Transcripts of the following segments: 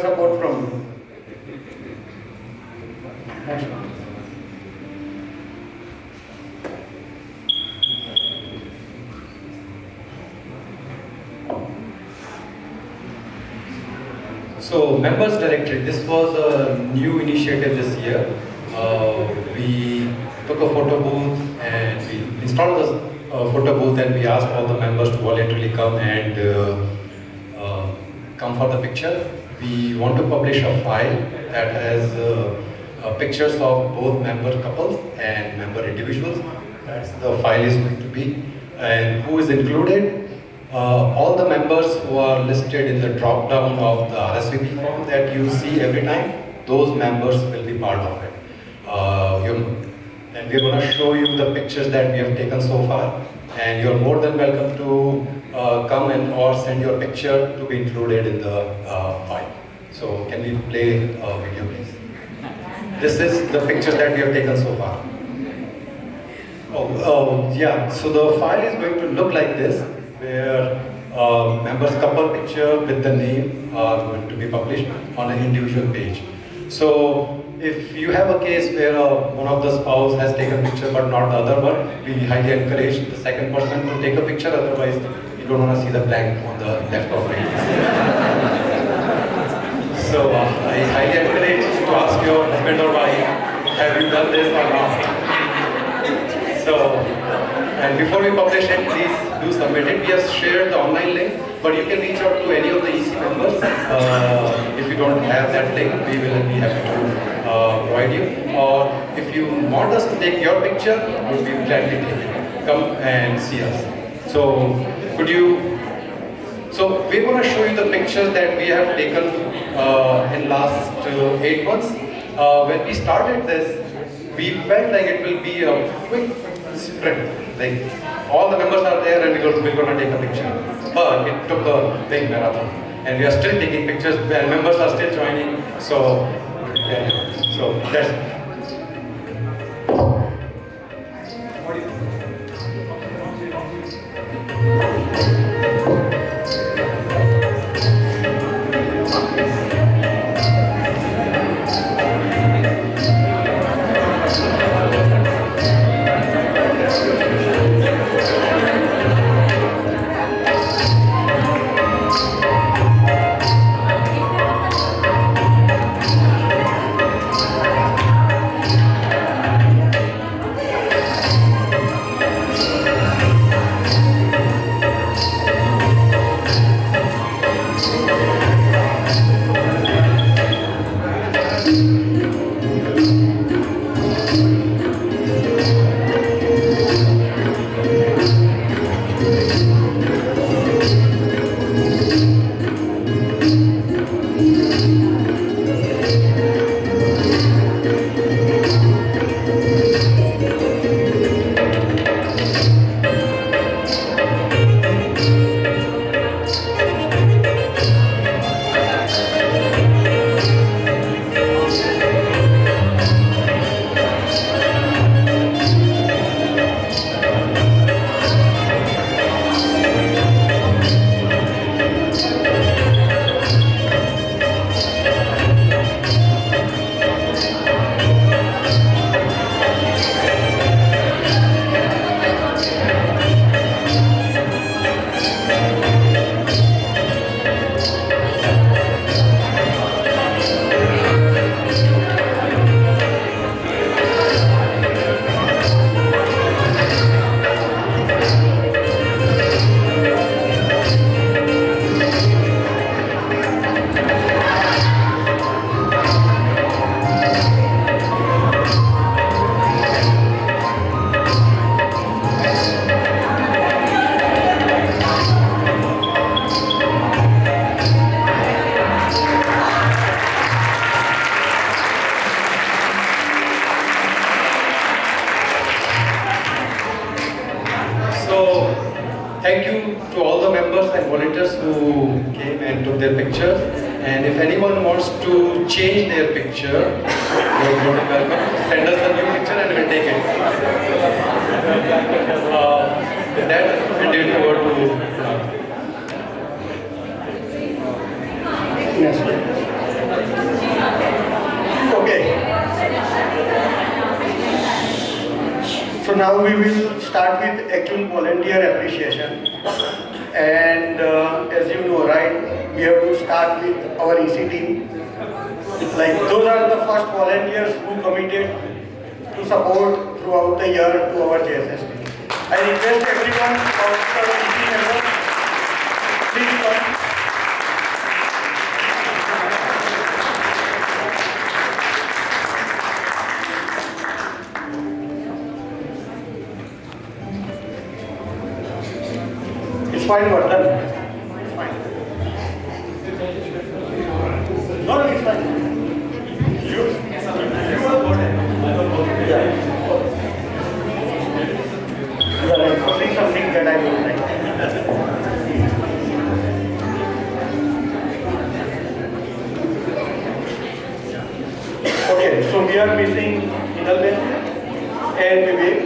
Support from so members directory. This was a new initiative this year. We took a photo booth and we installed a photo booth and we asked all the members to voluntarily come and come for the picture. We want to publish a file that has pictures of both member couples and member individuals. That's the file is going to be. And who is included? All the members who are listed in the drop down of the RSVP form that you see every time, those members will be part of it. And we're going to show you the pictures that we have taken so far. And you're more than welcome to come and or send your picture to be included in the file. So can we play a video please? This is the picture that we have taken so far. Yeah, so the file is going to look like this, where members couple picture with the name are going to be published on an individual page. So if you have a case where one of the spouse has taken a picture but not the other one, we highly encourage the second person to take a picture, otherwise you don't want to see the blank on the left or right side. So I highly encourage you to ask your husband or wife, have you done this or not? So, and before we publish it, please do submit it. We have shared the online link, but you can reach out to any of the EC members. If you don't have that link, we will be happy to provide you. Or if you want us to take your picture, we'll be gladly take it. Come and see us. So, could you? So we're going to show you the pictures that we have taken in last 8 months. When we started this, we felt like it will be a quick sprint. Like all the members are there and we're going to take a picture. But it took a big marathon. And we are still taking pictures and members are still joining. So, yeah. So that's thank you to all the members and volunteers who came and took their pictures. And if anyone wants to change their picture, you're more than welcome. Send us the new picture and we'll take it. With that, we'll give it over to Yes. So now we will start with actual volunteer appreciation. And as you know, right, we have to start with our EC team. Like those are the first volunteers who committed to support throughout the year to our JSS team. I request everyone of the EC members, please come. It's fine, Vardhan. It's fine. No, it's fine. You are voted. Yeah. You are enforcing something that I don't like. Okay, so we are missing Hidalben and Vivek.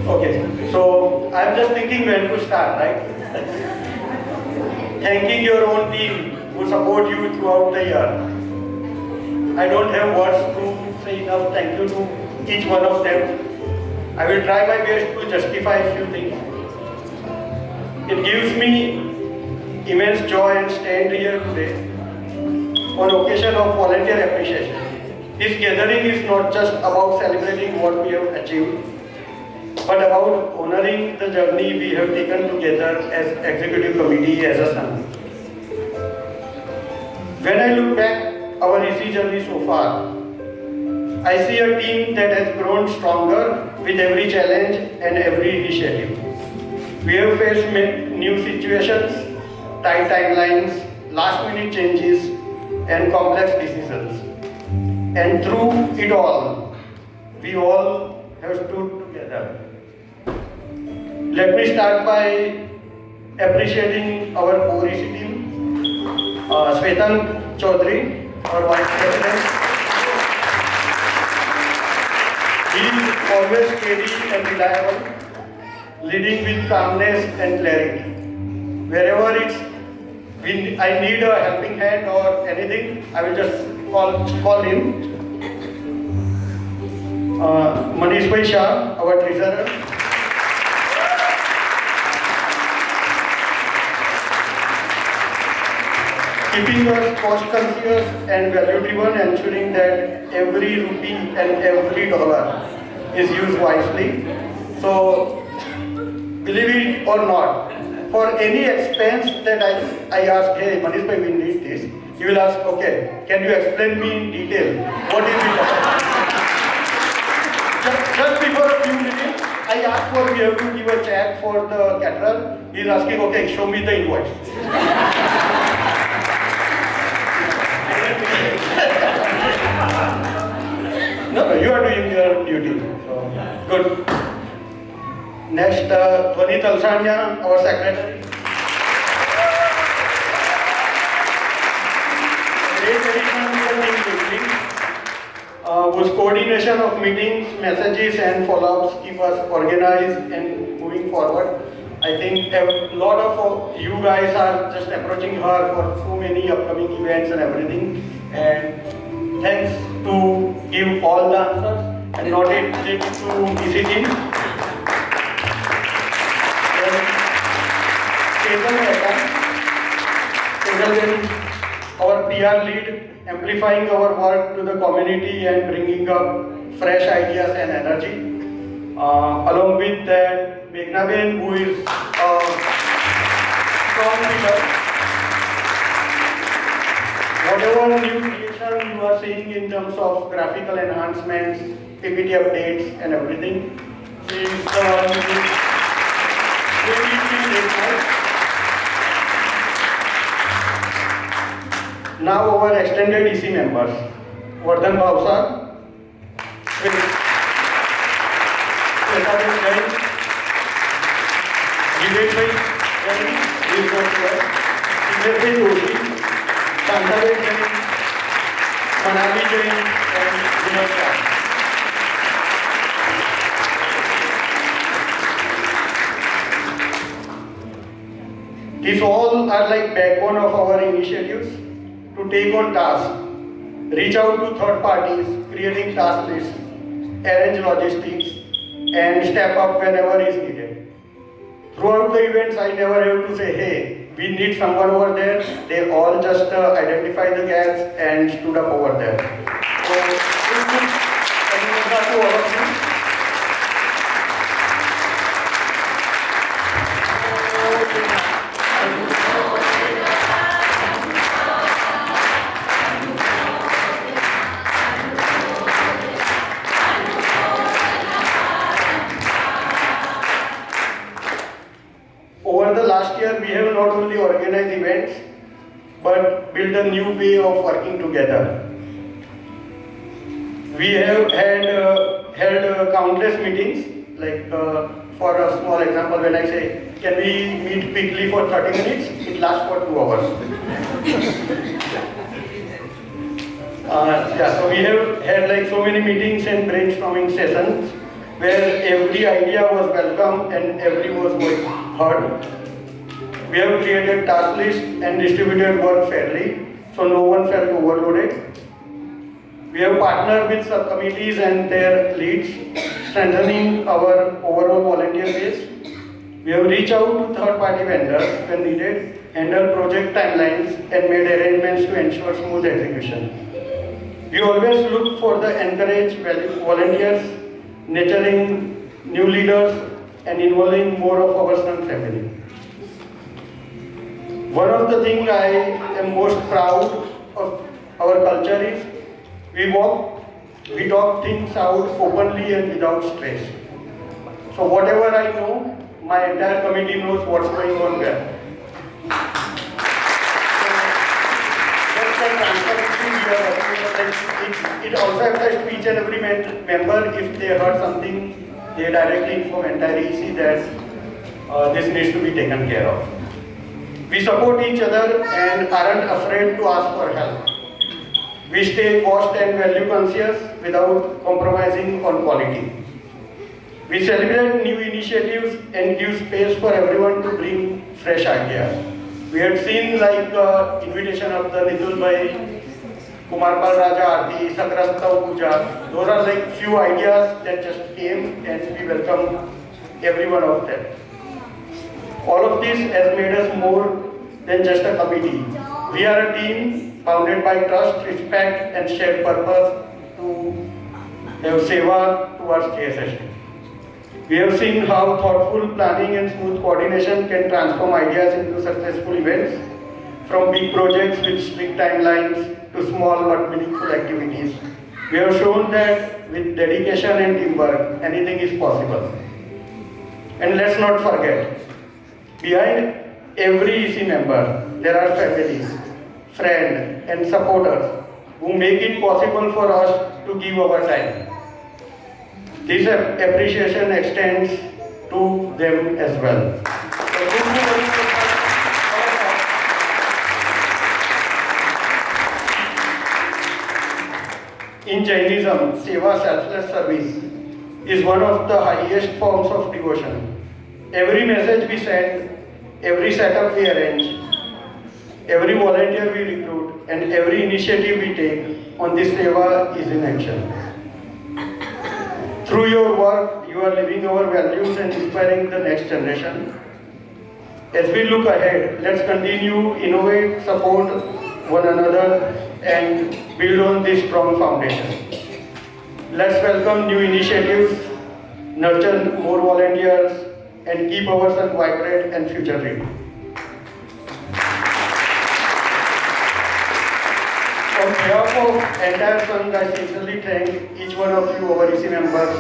Okay, so I'm just thinking when to start, right? Thanking your own team who support you throughout the year. I don't have words to say enough thank you to each one of them. I will try my best to justify a few things. It gives me immense joy and stand here today on occasion of volunteer appreciation. This gathering is not just about celebrating what we have achieved, but about honoring the journey we have taken together as executive committee as a son. When I look back our EC journey so far, I see a team that has grown stronger with every challenge and every initiative. We have faced new situations, tight timelines, last minute changes and complex decisions. And through it all, we all have stood together. Let me start by appreciating our core EC team. Svetan Chaudhary, our Vice President. He is always steady and reliable, leading with calmness and clarity. Wherever I need a helping hand or anything, I will just call him. Manish Bhai Shah, our Treasurer. Keeping us cost conscious and value driven, ensuring that every rupee and every dollar is used wisely. So, believe it or not, for any expense that I ask, hey Manish bhai, we need this, he will ask, okay, can you explain me in detail what is it about? Just before a few minutes, I asked for we have to give a check for the caterer. He is asking, okay, show me the invoice. No, you are doing your duty. So, good. Next, Dhwani Talsania, our secretary. Great addition to the team quickly. Whose coordination of meetings, messages, and follow-ups keep us organized and moving forward. I think a lot of you guys are just approaching her for so many upcoming events and everything. And thanks to give all the answers and not it to easy team. Our PR lead, amplifying our work to the community and bringing up fresh ideas and energy. Along with that, Meghnaben, who is a strong leader. Whatever new creation you are seeing in terms of graphical enhancements, PPT updates and everything, is now our extended EC members, Vardhan Bhavsar, Svetan Jain, Vivek Bhai Jain, Vivek Bhai Joshi, Shantabek Jain, Manali Jain, and Vinod Shah. These all are like backbone of our initiatives to take on tasks reach out to third parties, creating task lists, arrange logistics, and step up whenever is needed. Throughout the events, I never have to say, hey, we need someone over there. They all just identify the gaps and stood up over there. So, to all of you. Over the last year, we have not only organized events, but built a new way of working together. We have held countless meetings, like for a small example, when I say, can we meet quickly for 30 minutes? It lasts for 2 hours. So we have had like so many meetings and brainstorming sessions where every idea was welcome and every was heard. We have created task lists and distributed work fairly, so no one felt overloaded. We have partnered with subcommittees and their leads, strengthening our overall volunteer base. We have reached out to third-party vendors when needed, handled project timelines, and made arrangements to ensure smooth execution. We always look for the encourage volunteers, nurturing new leaders, and involving more of our Sun family. One of the things I am most proud of our culture is we talk things out openly and without stress. So whatever I know, my entire committee knows what's going on where. It also applies to each and every member. If they heard something, they directly inform entire EC that this needs to be taken care of. We support each other and aren't afraid to ask for help. We stay cost and value conscious without compromising on quality. We celebrate new initiatives and give space for everyone to bring fresh ideas. We had seen like invitation of the Nitul Bhai, Kumarpal Raja Aarti, Sakrastav Puja. Those are like few ideas that just came and we welcome every one of them. All of this has made us more than just a committee. We are a team bounded by trust, respect, and shared purpose to have seva towards KSST. We have seen how thoughtful planning and smooth coordination can transform ideas into successful events, from big projects with strict timelines to small but meaningful activities. We have shown that with dedication and teamwork, anything is possible. And let's not forget, behind every EC member, there are families, friends, and supporters who make it possible for us to give our time. This appreciation extends to them as well. In Jainism, seva, selfless service, is one of the highest forms of devotion. Every message we send, every setup we arrange, every volunteer we recruit, and every initiative we take on this seva is in action. Through your work, you are living our values and inspiring the next generation. As we look ahead, let's continue, innovate, support one another, and build on this strong foundation. Let's welcome new initiatives, nurture more volunteers, and keep our Sun vibrant and future ready. On behalf of entire Sun, I sincerely thank each one of you, our EC members,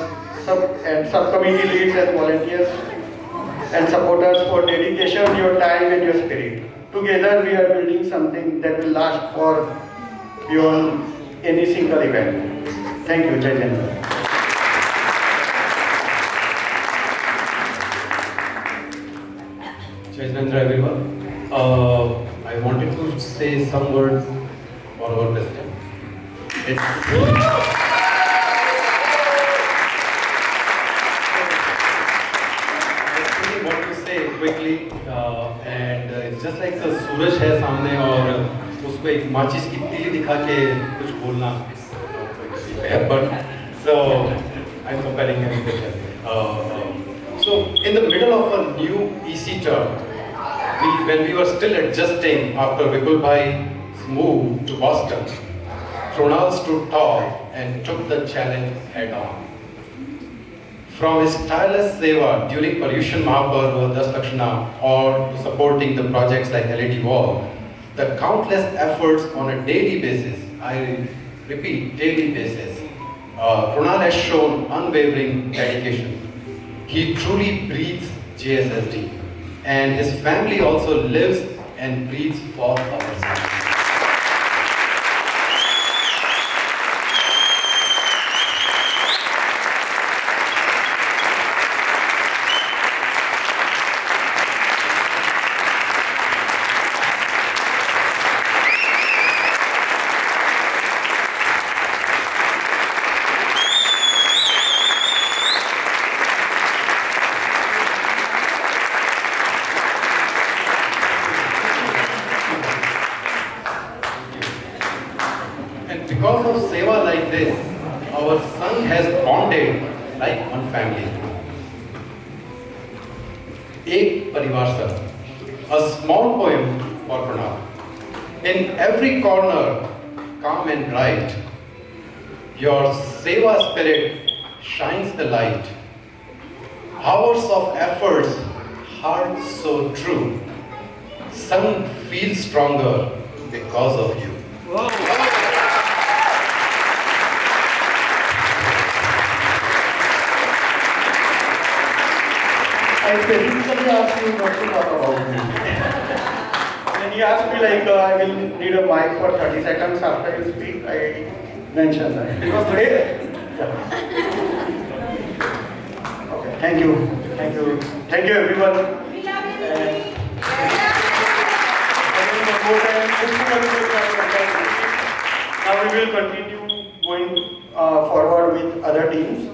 and subcommittee leads and volunteers and supporters for dedication, your time and your spirit. Together we are building something that will last for beyond any single event. Thank you, Jai Hind. Jai Hind, everyone. I wanted to say some words for our president. What to say quickly, and it's just like the सूरज है सामने और उसको एक माचिस की तीली दिखा के कुछ बोलना not going to be fair, but so I'm comparing everything. So in the middle of a new EC term, when we were still adjusting after Vipul Bhai's move to Boston, Pranal stood tall and took the challenge head on. From his tireless seva during Paryushan Mahaparva, Das Lakshana, or to supporting the projects like LED Wall, the countless efforts on a daily basis, I repeat, daily basis, Pranal has shown unwavering dedication. He truly breathes JSSD, and his family also lives and breathes for our son. Because of seva like this, our son has bonded like one family. Ek Parivar Sar, a small poem for Pranal. In every corner, calm and bright, your seva spirit shines the light. Hours of efforts, heart so true. Son feels stronger because of you. Wow. I specifically asked you not to talk about me. When you asked me like I will need a mic for 30 seconds after you speak, I mentioned that. It was today? Yeah. Okay, thank you. Thank you. Thank you everyone. And now we will continue going forward with other teams.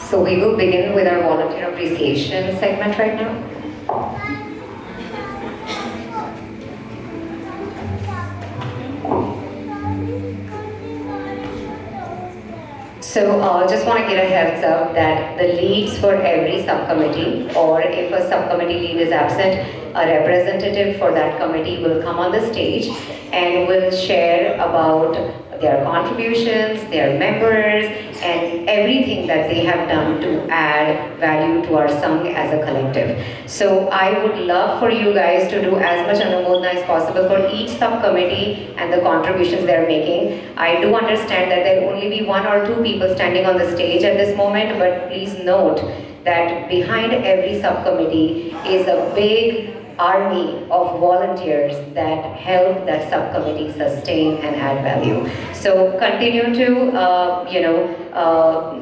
So we will begin with our volunteer appreciation segment right now. So just want to get a heads up that the leads for every subcommittee, or if a subcommittee lead is absent, a representative for that committee will come on the stage and will share about their contributions, their members, and everything that they have done to add value to our Sangh as a collective. So I would love for you guys to do as much anumodana as possible for each subcommittee and the contributions they're making. I do understand that there will only be one or two people standing on the stage at this moment, but please note that behind every subcommittee is a big army of volunteers that help that subcommittee sustain and add value. So continue to,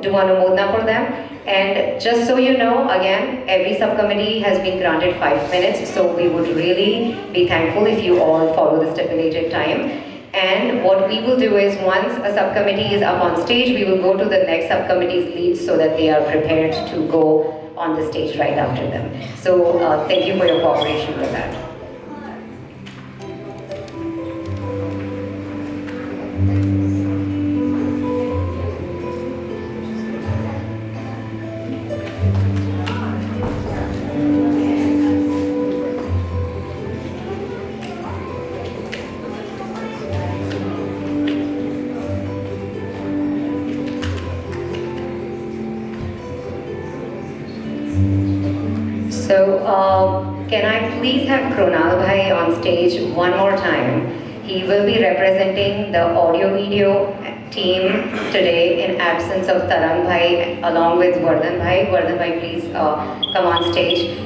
do anumodana for them. And just so you know, again, every subcommittee has been granted 5 minutes, so we would really be thankful if you all follow the stipulated time. And what we will do is, once a subcommittee is up on stage, we will go to the next subcommittee's leads so that they are prepared to go on the stage right after them. So thank you for your cooperation with that. So can I please have Pranal Bhai on stage one more time? He will be representing the audio video team today in absence of Tarang Bhai along with Vardhan Bhai. Vardhan Bhai, please come on stage.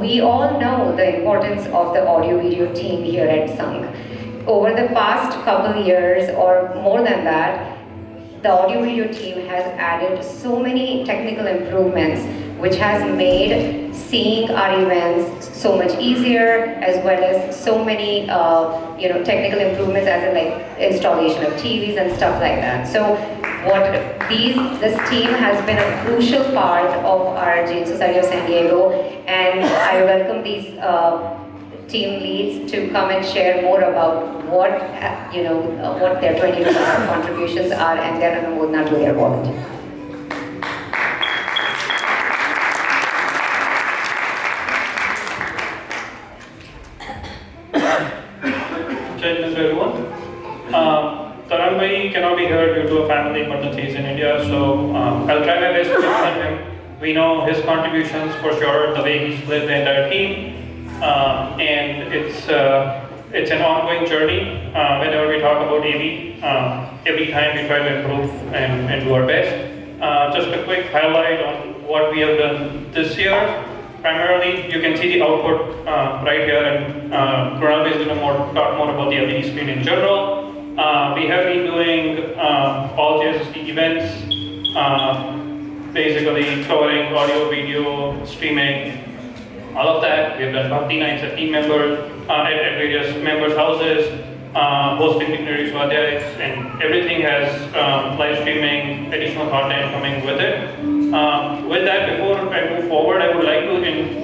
We all know the importance of the audio video team here at Sangh. Over the past couple years or more than that, the audio video team has added so many technical improvements which has made seeing our events so much easier, as well as so many technical improvements as in like installation of TVs and stuff like that. So this team has been a crucial part of our Jain Society of San Diego, and I welcome these team leads to come and share more about what, what their 20% contributions are and their anumodana to their wallet. Hello everyone. Karan bhai cannot be here due to a family emergency in India, so I'll try my best to represent him. We know his contributions for sure, the way he split the entire team, and it's an ongoing journey. Whenever we talk about AV, every time we try to improve and do our best. Just a quick highlight on what we have done this year. Primarily, you can see the output right here, and Kunal is going to talk more about the LED screen in general. We have been doing all JSSD events, basically covering audio, video, streaming, all of that. We have done Bhakti nights at team members, at various members' houses, hosting dignitaries, swadhyayas, and everything has live streaming, additional content coming with it. With that, before I move forward, I would like to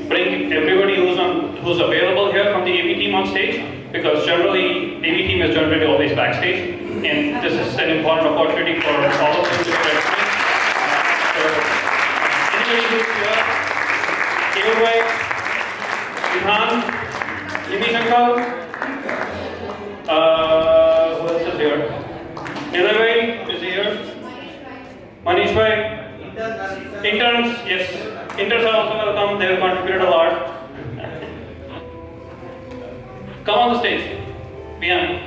bring everybody who's available here from the AV team on stage, because generally, AV team is generally always backstage, and this is an important opportunity for all of you to recognize. So, anybody who's here, Kevai, Vihan, Nimi Shankar, who else is here? Nilavai is here. Manish bhai. Interns, yes. Interns are also welcome. They have contributed a lot. Come on the stage. Beyond.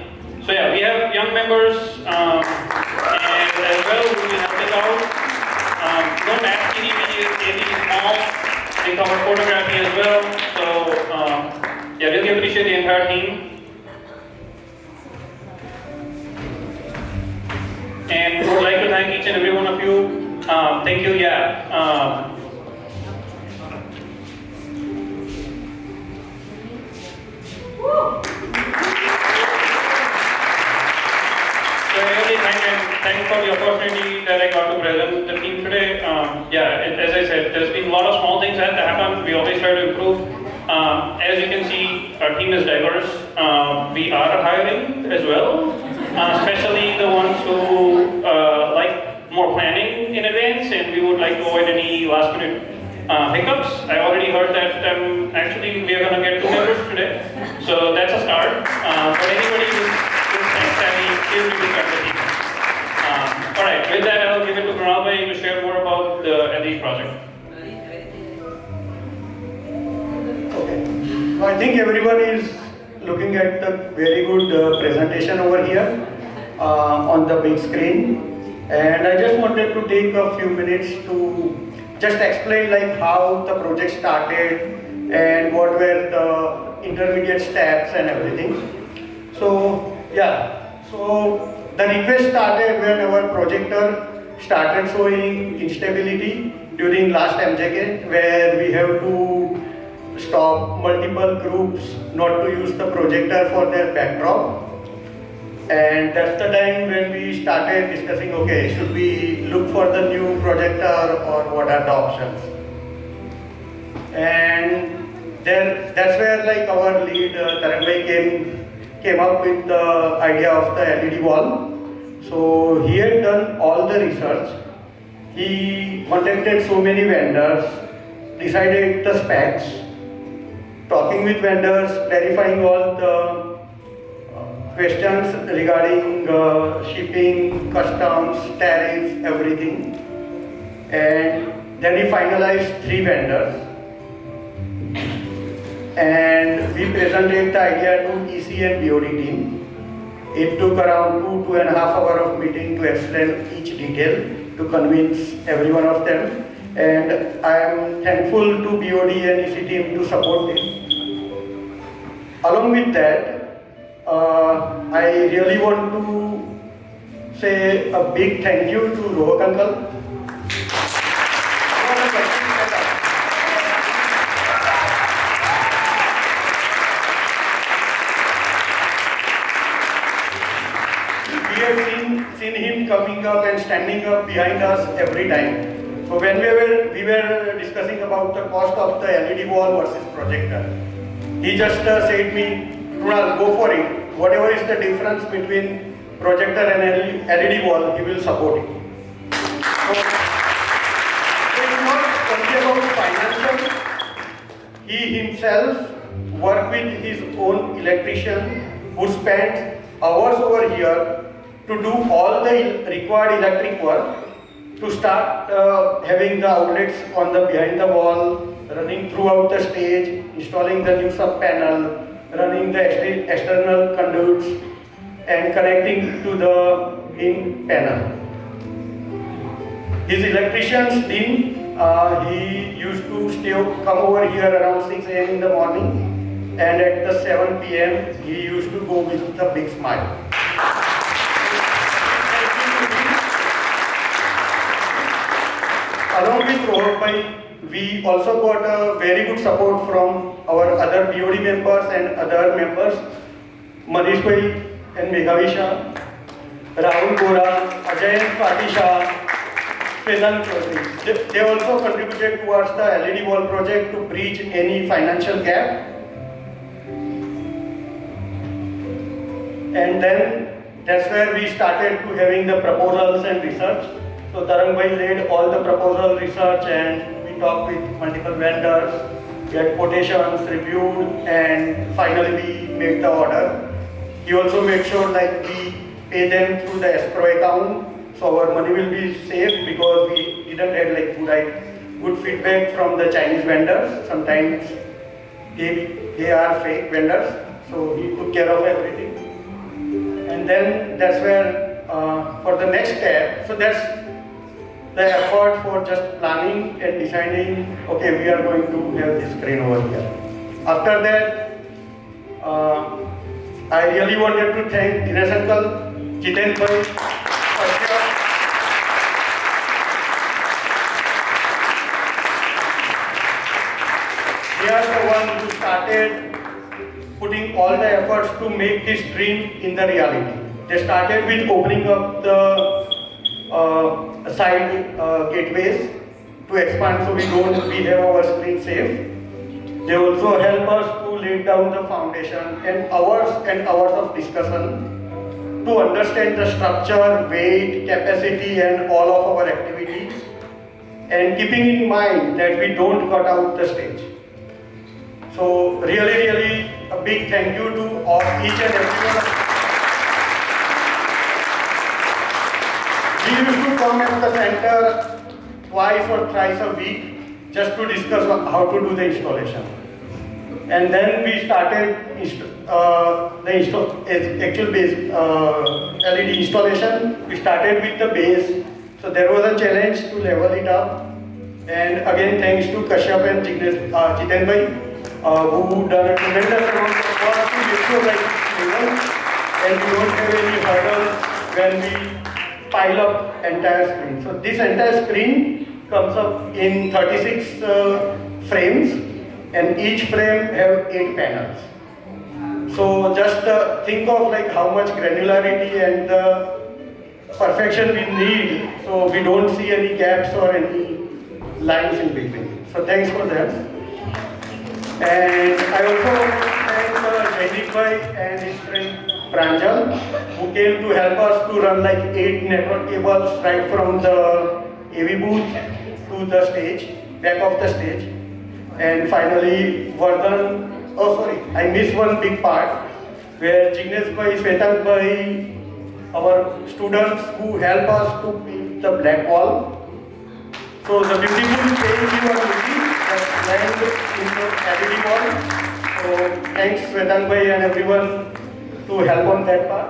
So yeah, we have young members and as well who will help us out. Don't ask any small. They cover photography as well. So yeah, really appreciate the entire team. And would like to thank each and every one of you. Thank you, yeah. So I really thank for the opportunity that I got to present the team today. As I said, there's been a lot of small things that happen. We always try to improve. As you can see, our team is diverse. We are hiring as well, especially the ones who like more planning in advance, and we would like to avoid any last minute hiccups. I already heard that actually we are going to get 2 members today, so that's a start. For anybody who's tech savvy, feel free to start the team. Alright, with that I'll give it to Kunal bhai to share more about the LED project. Okay. So I think everyone is looking at the very good presentation over here on the big screen. And I just wanted to take a few minutes to just explain like how the project started and what were the intermediate steps and everything. So yeah, so the request started when our projector started showing instability during last MJK, where we have to stop multiple groups not to use the projector for their backdrop. And that's the time when we started discussing, okay, should we look for the new projector or what are the options? And then that's where like our lead, Karan bhai came up with the idea of the LED wall. So he had done all the research. He contacted so many vendors, decided the specs, talking with vendors, clarifying all the questions regarding shipping, customs, tariffs, everything. And then he finalized 3 vendors. And we presented the idea to EC and BOD team. It took around 2.5 hours of meeting to explain each detail, to convince every one of them. And I am thankful to BOD and EC team to support this. Along with that, I really want to say a big thank you to Rohak uncle. We have seen him coming up and standing up behind us every time. So when we were discussing about the cost of the LED wall versus projector, he just said me, Kunal, go for it. Whatever is the difference between projector and LED wall, he will support it. So, it's not only about financial. He himself worked with his own electrician who spent hours over here to do all the required electric work to start having the outlets on the behind the wall, running throughout the stage, installing the new sub panel, running the external conduits and connecting to the main panel. His electricians team, he used to come over here around 6 a.m. in the morning, and at the 7 p.m. he used to go with a big smile. Along with Rohit Bhai, we also got a very good support from our other BOD members and other members, Manish Bhai and Meghavisha, Rahul Gora, Ajay Patisha, Vedant Chaudhary. They also contributed towards the LED wall project to bridge any financial gap. And then that's where we started to having the proposals and research. So Tarang Bhai led all the proposal research and we talked with multiple vendors, we had quotations reviewed and finally we made the order. He also made sure like we pay them through the escrow account, so our money will be safe because we didn't have like good feedback from the Chinese vendors. Sometimes they are fake vendors, so he took care of everything. And then that's where for the next step, so that's the effort for just planning and deciding, okay, we are going to have this crane over here. After that, I really wanted to thank Dinesh Uncle, Jiten Bhai, they are the one who started putting all the efforts to make this dream in the reality. They started with opening up the side gateways to expand so we have our screen safe. They also help us to lay down the foundation and hours of discussion to understand the structure, weight, capacity and all of our activities, and keeping in mind that we don't cut out the stage. So really a big thank you to all each and everyone. We used to come at the center twice or thrice a week just to discuss how to do the installation. And then we started the actual base LED installation. We started with the base. So there was a challenge to level it up. And again, thanks to Kashyap and Jiten Bhai, who done a tremendous amount of work to make sure like and we don't have any hurdles when we pile up entire screen. So this entire screen comes up in 36 frames and each frame have 8 panels. So just think of like how much granularity and perfection we need so we don't see any gaps or any lines in between. So thanks for that. And I also thank Jaideep Bhai and his friend Pranjal, who came to help us to run like 8 network cables right from the AV booth to the stage, back of the stage. And finally, Vardhan, I missed one big part where Jignesh Bhai, Svetank Bhai, our students who help us to paint the black wall. So the beautiful paint you are looking has land in the LED wall. So thanks Svetank Bhai and everyone to help on that part.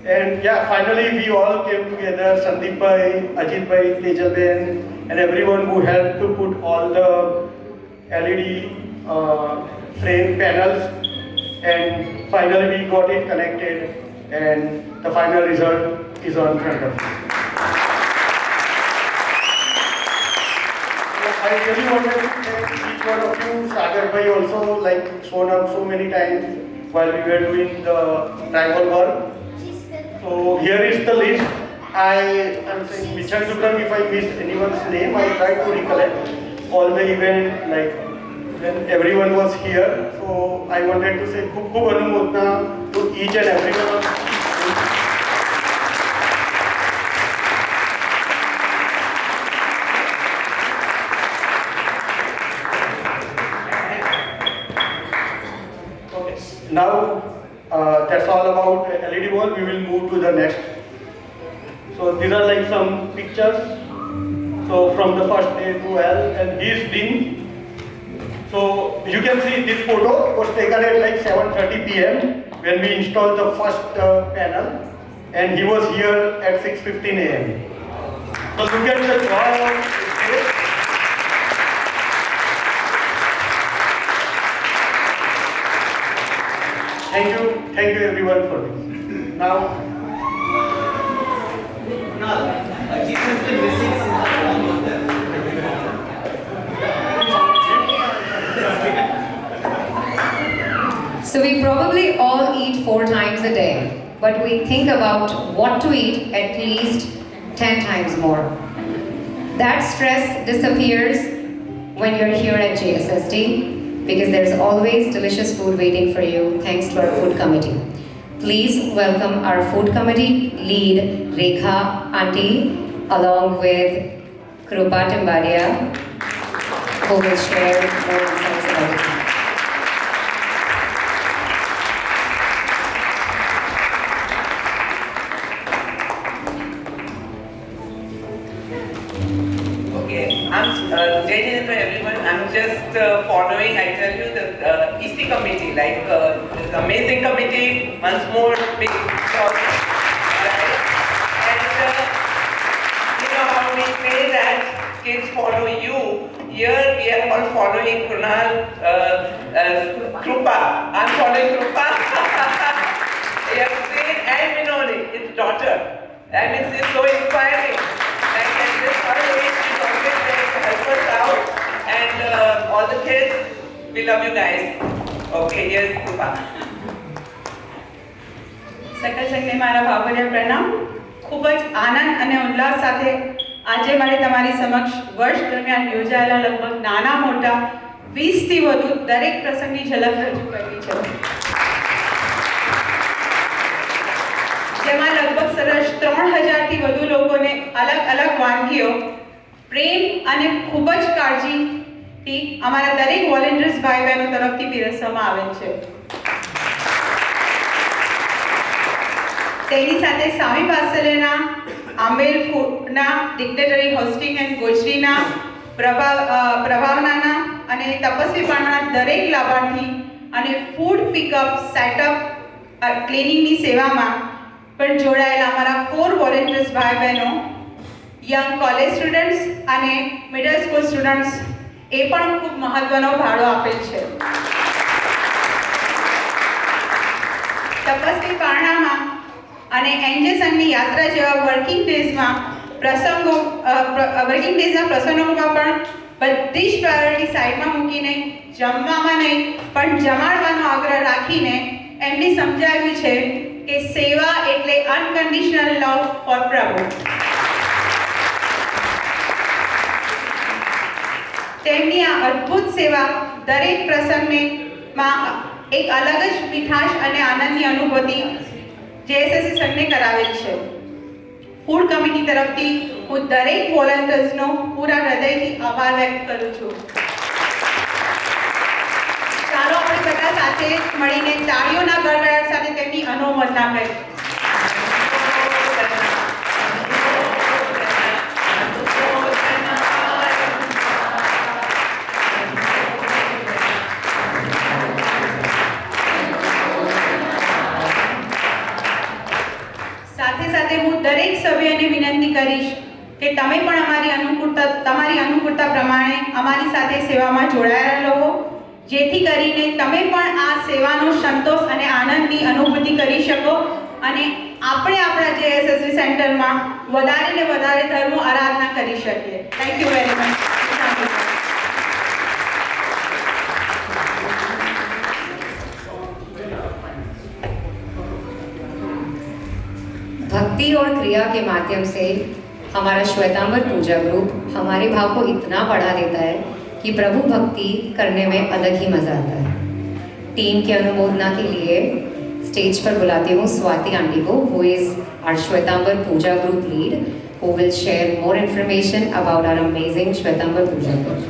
And yeah, finally we all came together, Sandeep Bhai, Ajit Bhai, Tejal Ben, and everyone who helped to put all the LED frame panels, and finally we got it connected and the final result is on front of you. I really wanted to thank each one of you. Sagar Bhai also like shown up so many times while we were doing the tribal work. So here is the list. I am saying Michan Dukram, if I miss anyone's name, I try to recollect all the event like when everyone was here. So I wanted to say Khub Khub Anumodna to each and everyone of you. Now that's all about LED wall. We will move to the next. So these are like some pictures. So from the first day to L, and he's been. So you can see this photo was taken at like 7:30 p.m. when we installed the first panel, and he was here at 6:15 a.m. So look at the wow. Thank you everyone for this. Now, So we probably all eat 4 times a day, but we think about what to eat at least 10 times more. That stress disappears when you're here at JSSD, because there's always delicious food waiting for you thanks to our food committee. Please welcome our food committee lead Rekha Auntie along with Krupa Timbadia, who will share more insights about it. I'm Jai Hind to everyone. I'm just following, I tell you, the EC committee, like this amazing committee, once more, big applause. Right? And you know how we say that kids follow you. Here we are all following Kunal, Krupa. I'm following Krupa. Yasmin and Vinoni, his daughter. I mean, it's so inspiring. Like at this early age, she's always there to help us out. And all the kids, we love you guys. Okay, here's Krupa. सकल संघने मारा भावभર્યા પ્રણામ. ખૂબ જ આનંદ અને ઉલ્લાસ સાથે આજે મારે તમારી સમક્ષ વર્ષ દરમિયાન યોજાયેલા લગભગ નાના મોટા 20 થી વધુ દરેક પ્રસંગની ઝલક રજૂ કરવી છે, જેમાં લગભગ સરસ 3000 થી વધુ લોકોને અલગ અલગ વાનગીઓ પ્રેમ અને ખૂબ જ કાળજીથી અમારા દરેક વોલેન્ટિયર્સ ભાઈ બહેનો તરફથી પીરસવામાં આવે છે. તેની સાથે સ્વામી વાત્સલ્યના આંબેલ ફૂડના ડિગ્નેટરી હોસ્ટિંગ એન્ડ ગોચરીના પ્રભાવનાના અને તપસ્વી પાણના દરેક લાભાર્થી અને ફૂડ પિકઅપ સેટઅપ ક્લિનિંગની સેવામાં પણ જોડાયેલા અમારા કોર વોલેન્ટિયર્સ ભાઈ બહેનો, યંગ કોલેજ સ્ટુડન્ટ્સ અને મિડલ સ્કૂલ સ્ટુડન્ટ્સ એ પણ ખૂબ મહત્વનો ફાળો આપેલ છે. તપસ્વી પારણામાં અને એનજે સંઘની યાત્રા જેવા વર્કિંગ ડેઝના પ્રસંગોમાં પણ બધી જ પ્રાયોરિટી સાઈડમાં મૂકીને જમવામાં નહીં પણ જમાડવાનો આગ્રહ રાખીને એમને સમજાવ્યું છે કે સેવા એટલે અનકન્ડિશનલ લવ ફોર પ્રભુ. તેમની આ અદ્ભુત સેવા દરેક પ્રસંગમાં એક અલગ જ મીઠાશ અને આનંદની અનુભૂતિ જેએસએસસી સંઘને કરાવેલ છે. ફૂડ કમિટી તરફથી હું દરેક વોલન્ટિયર્સનો પૂરા હૃદયથી આભાર વ્યક્ત કરું છું. ચાલો આપણે બધા સાથે મળીને તાળીઓના ગડગડાટ સાથે તેમની અનુમોદના કરીએ. સાથે સાથે હું દરેક સભ્યને વિનંતી કરીશ કે તમે પણ તમારી અનુકૂળતા પ્રમાણે અમારી સાથે સેવામાં જોડાયેલા રહો, જેથી કરીને તમે પણ આ સેવાનો સંતોષ અને આનંદની અનુભૂતિ કરી શકો અને આપણે આપણા જેએસએસસી સેન્ટરમાં વધારે ને વધારે ધર્મ આરાધના કરી શકીએ. Thank you very much. भक्ति और क्रिया के माध्यम से हमारा श्वेतांबर पूजा ग्रुप हमारे भाव को इतना बढ़ा देता है कि प्रभु भक्ति करने में अलग ही मजा आता है। टीम की अनुमोदना के लिए स्टेज पर बुलाती हूँ स्वाति आंटी को, who is our Shwetambar Puja group lead, who will share more information about our amazing Shwetambar Puja group.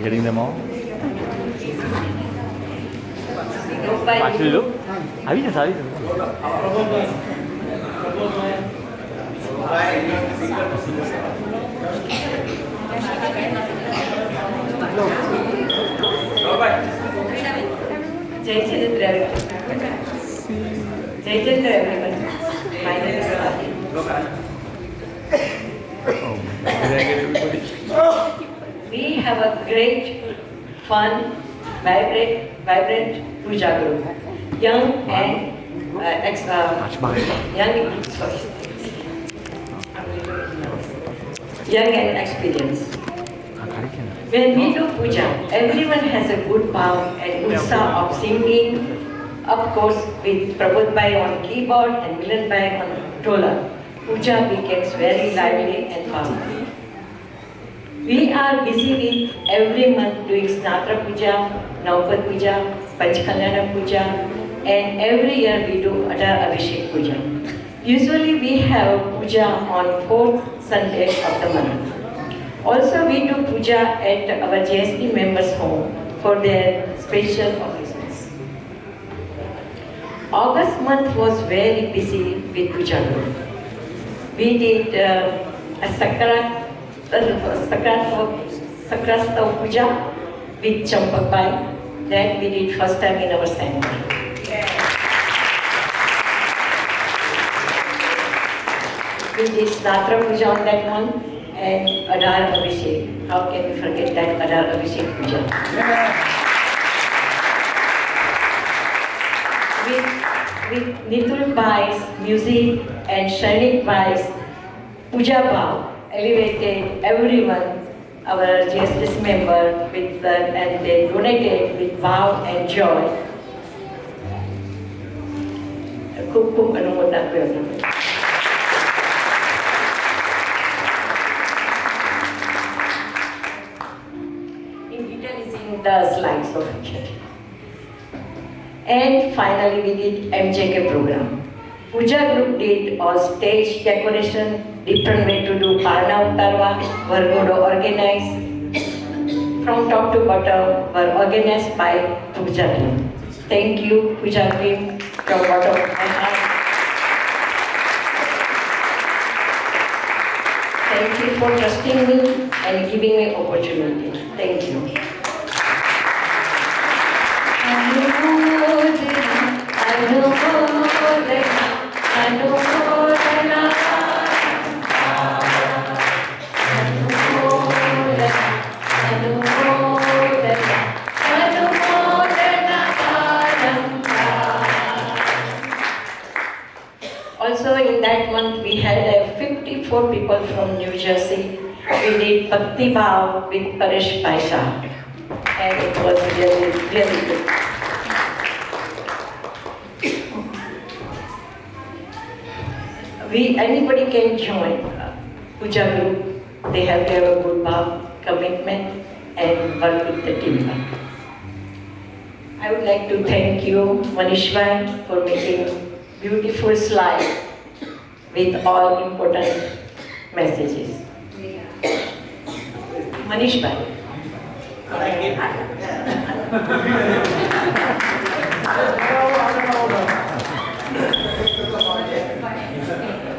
Getting them all? Actually, look. Avisa. Jai everyone. My name is Swati. We have a great, fun, vibrant puja group. Young and young and experienced. When we do puja, everyone has a good power and utsaha of singing, of course with Prabodh Bhai on keyboard and Milan Bhai on dhola. Puja becomes very lively and powerful. We are busy with every month doing Snatra Puja, Navpat Puja, Panchkalyana Puja, and every year we do Adar Abhishek Puja. Usually we have puja on 4th Sunday of the month. Also we do puja at our JSP members' home for their special occasions. August month was very busy with puja group. We did a Sakrastha Puja with Champak Bai. That we did first time in our center. We did Snatra Puja on that one and Adar Abhishek. How can we forget that Adar Abhishek Puja? With Nitul Bhai's music and Shainik Bhai's Puja Bhav elevated everyone, our GSS member, with and they donated with vow and joy. खूब अनुमोदना करते हैं. In detail is in the slides of it. And finally we did MJK program. Puja group did all stage decoration, different way to do Parna Uttarva, were good organized. From top to bottom were organized by Puja team. Thank you Puja team from bottom of my heart. Thank you for trusting me and giving me opportunity. Thank you. Also in that month we had 54 people from New Jersey. We did Bhakti Bhav with Paresh Paisha and it was really good. Anybody can join Puja group. They have to have a good bhav, commitment and work with the teamwork. I would like to thank you, Manish Bhai, for making beautiful slide with all important messages. Manish Bhai.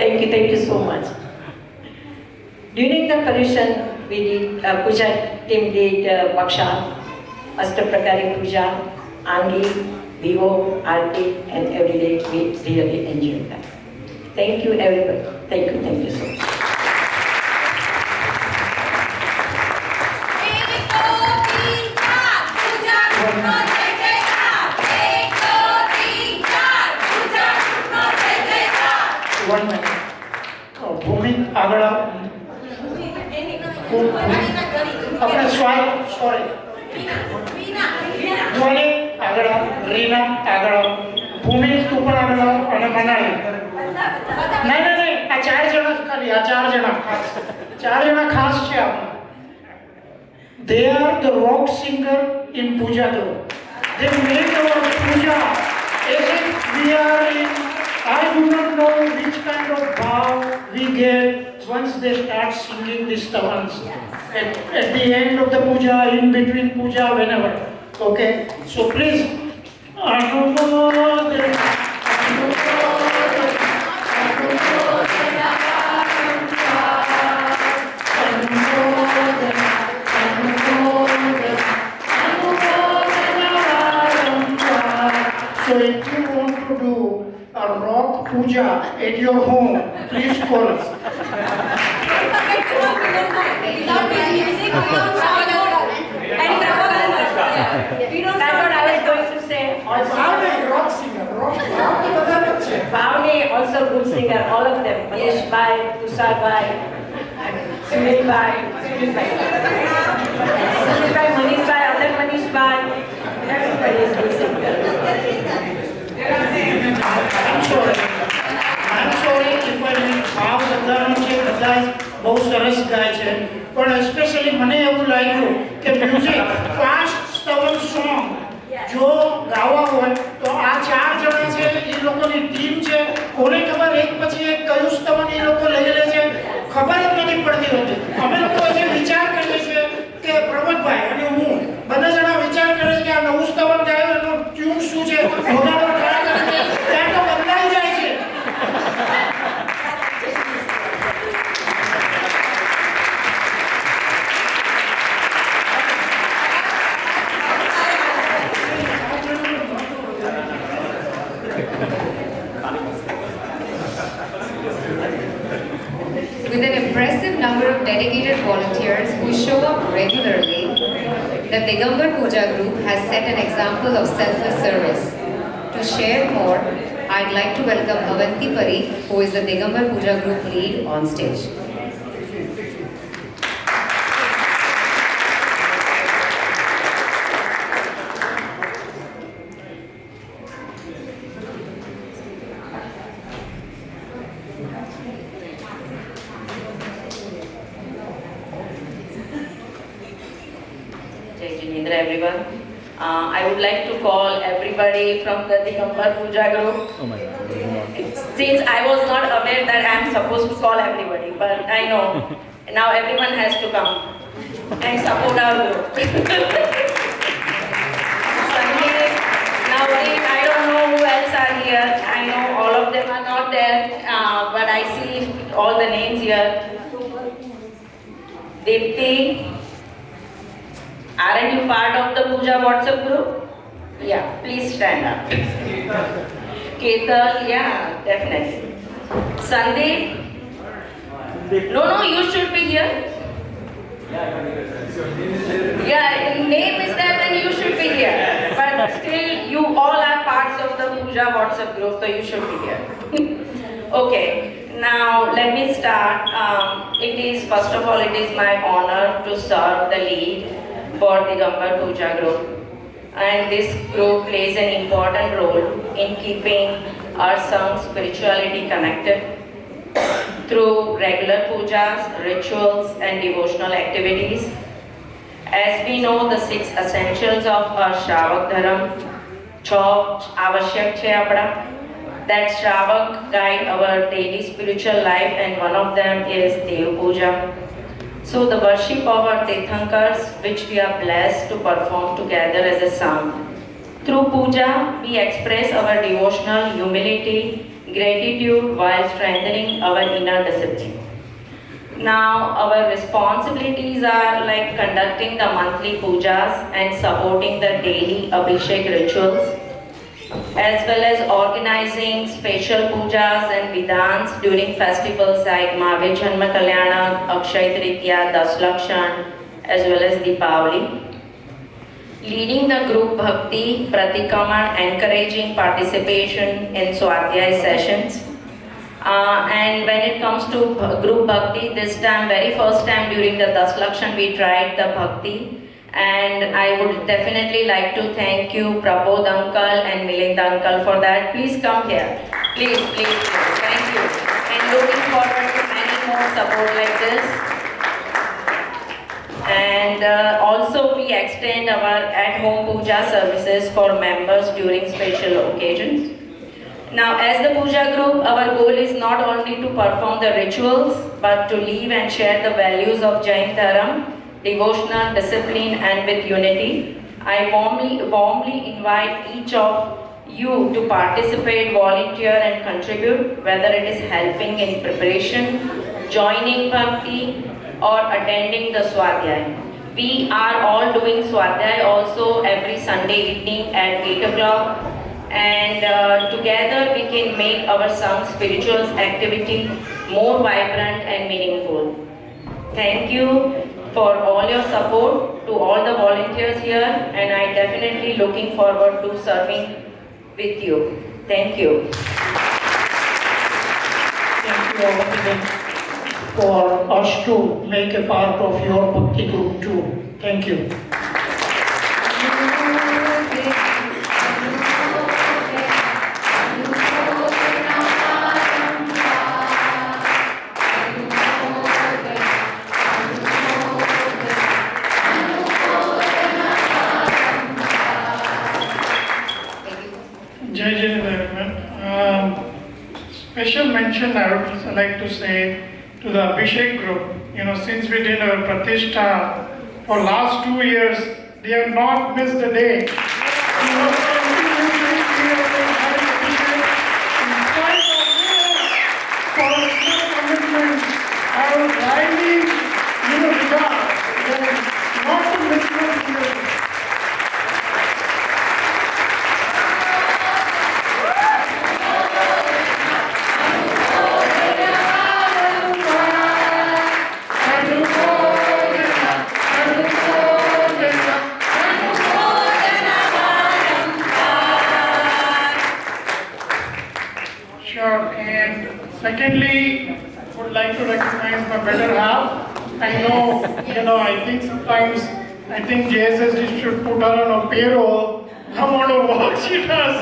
Thank you so much. During the Parishan, we did Puja team did Baksha, Astaprakari Puja, Angi, Vivo, Aarti, and every day we really enjoyed that. Thank you everybody. Thank you so much. 1 minute. ભૂમિ આગળ આવો. આપણે sorry ધ્વનિ આગળ આવો, રીના આગળ આવો, ભૂમિ તું પણ આગળ આવો અને મનાલી. નહીં, આ 4 જણા ખાલી, આ 4 જણા ખાસ, 4 જણા ખાસ છે આપણે. They are the rock singer in Puja Group. They make our puja as if we are in, I do not know which kind of bow we get once they start singing these stavans. At the end of the puja, in between puja, whenever. Okay? So please, so if you want to do a rock puja at your home, please call us. That's what I was going to say. Also, Rock singer, rock. Bhavani also good singer, all of them. Manish Bhai, Tushar Bhai, Sunil Bhai, Manish Bhai, other Manish Bhai. Everybody is good singer. I'm sorry if I mean ભાવ બધાનો છે, બધા બહુ સરસ ગાય છે, પણ especially મને એવું લાગ્યું કે મ્યુઝિક ફાસ્ટ સ્ટવન સોંગ જો ગાવા હોય તો આ 4 જણા છે, એ લોકોની ટીમ છે, કોને ખબર એક પછી એક કયું સ્તવન એ લોકો લઈ લે છે, ખબર જ નથી પડતી હોતી. અમે લોકો જે વિચાર કરીએ છીએ કે પ્રમોદભાઈ અને હું બંને જણા વિચાર કરે છે કે આ નવું સ્તવન ગાયું એનો ટ્યુન શું છે, વગાડો ટ્રાય કરે છે, ત્યાં તો બદલાઈ જાય છે. With an impressive number of dedicated volunteers who show up regularly, the Digambar Puja group has set an example of selfless service. To share more, I'd like to welcome Avanti Pari, who is the Digambar Puja group lead, on stage. Everyone. I would like to call everybody from the Digambar Puja group. Oh my God. Since I was not aware that I am supposed to call everybody, but I know now everyone has to come and support our group. Sunday, nowadays I don't know who else are here. I know all of them are not there, but I see all the names here. Dipti. Aren't you part of the Puja WhatsApp group? Yeah, please stand up. Ketal, yeah, definitely. Sandeep? No, you should be here. Yeah, name is there, then you should be here. But still, you all are parts of the Puja WhatsApp group, so you should be here. Okay, now let me start. First of all, it is my honor to serve the lead for the Digambar Puja group, and this group plays an important role in keeping our Sangh spirituality connected through regular pujas, rituals and devotional activities. As we know the 6 essentials of our Shravak Dharam, avashyak che apna, that Shravak guide our daily spiritual life, and one of them is Dev Puja. So the worship of our Tirthankars, which we are blessed to perform together as a Sangh. Through puja, we express our devotional humility, gratitude while strengthening our inner discipline. Now, our responsibilities are like conducting the monthly pujas and supporting the daily Abhishek rituals, as well as organizing special pujas and vidans during festivals like Mahavir Janma Kalyana, Akshay Tritiya, Daslakshan, as well as Deepavali. Leading the group Bhakti, Pratikaman, encouraging participation in Swadhyay sessions, And when it comes to group bhakti, this time, very first time during the Das Lakshan, we tried the bhakti. And I would definitely like to thank you, Prabodh uncle and Milind uncle for that. Please come here. Please, please, please. Thank you. And looking forward to many more support like this. And also we extend our at-home puja services for members during special occasions. Now, as the puja group, our goal is not only to perform the rituals, but to live and share the values of Jain Dharam, devotional, discipline, and with unity. I warmly invite each of you to participate, volunteer, and contribute, whether it is helping in preparation, joining bhakti, or attending the Swadhyay. We are all doing Swadhyay also every Sunday evening at 8 o'clock. And together we can make our some spiritual activity more vibrant and meaningful. Thank you for all your support to all the volunteers here, and I definitely looking forward to serving with you. Thank you. Thank you all for us to make a part of your bhakti group too. Thank you. Jai Jai. Special mention I would like to say to the Abhishek group. You know, since we did our Pratishtha for last 2 years, they have not missed a day. I would highly, regard not to miss one. Secondly, would like to recognize my better half. I know, I think sometimes, JSSD should put her on a payroll, amount of work she does.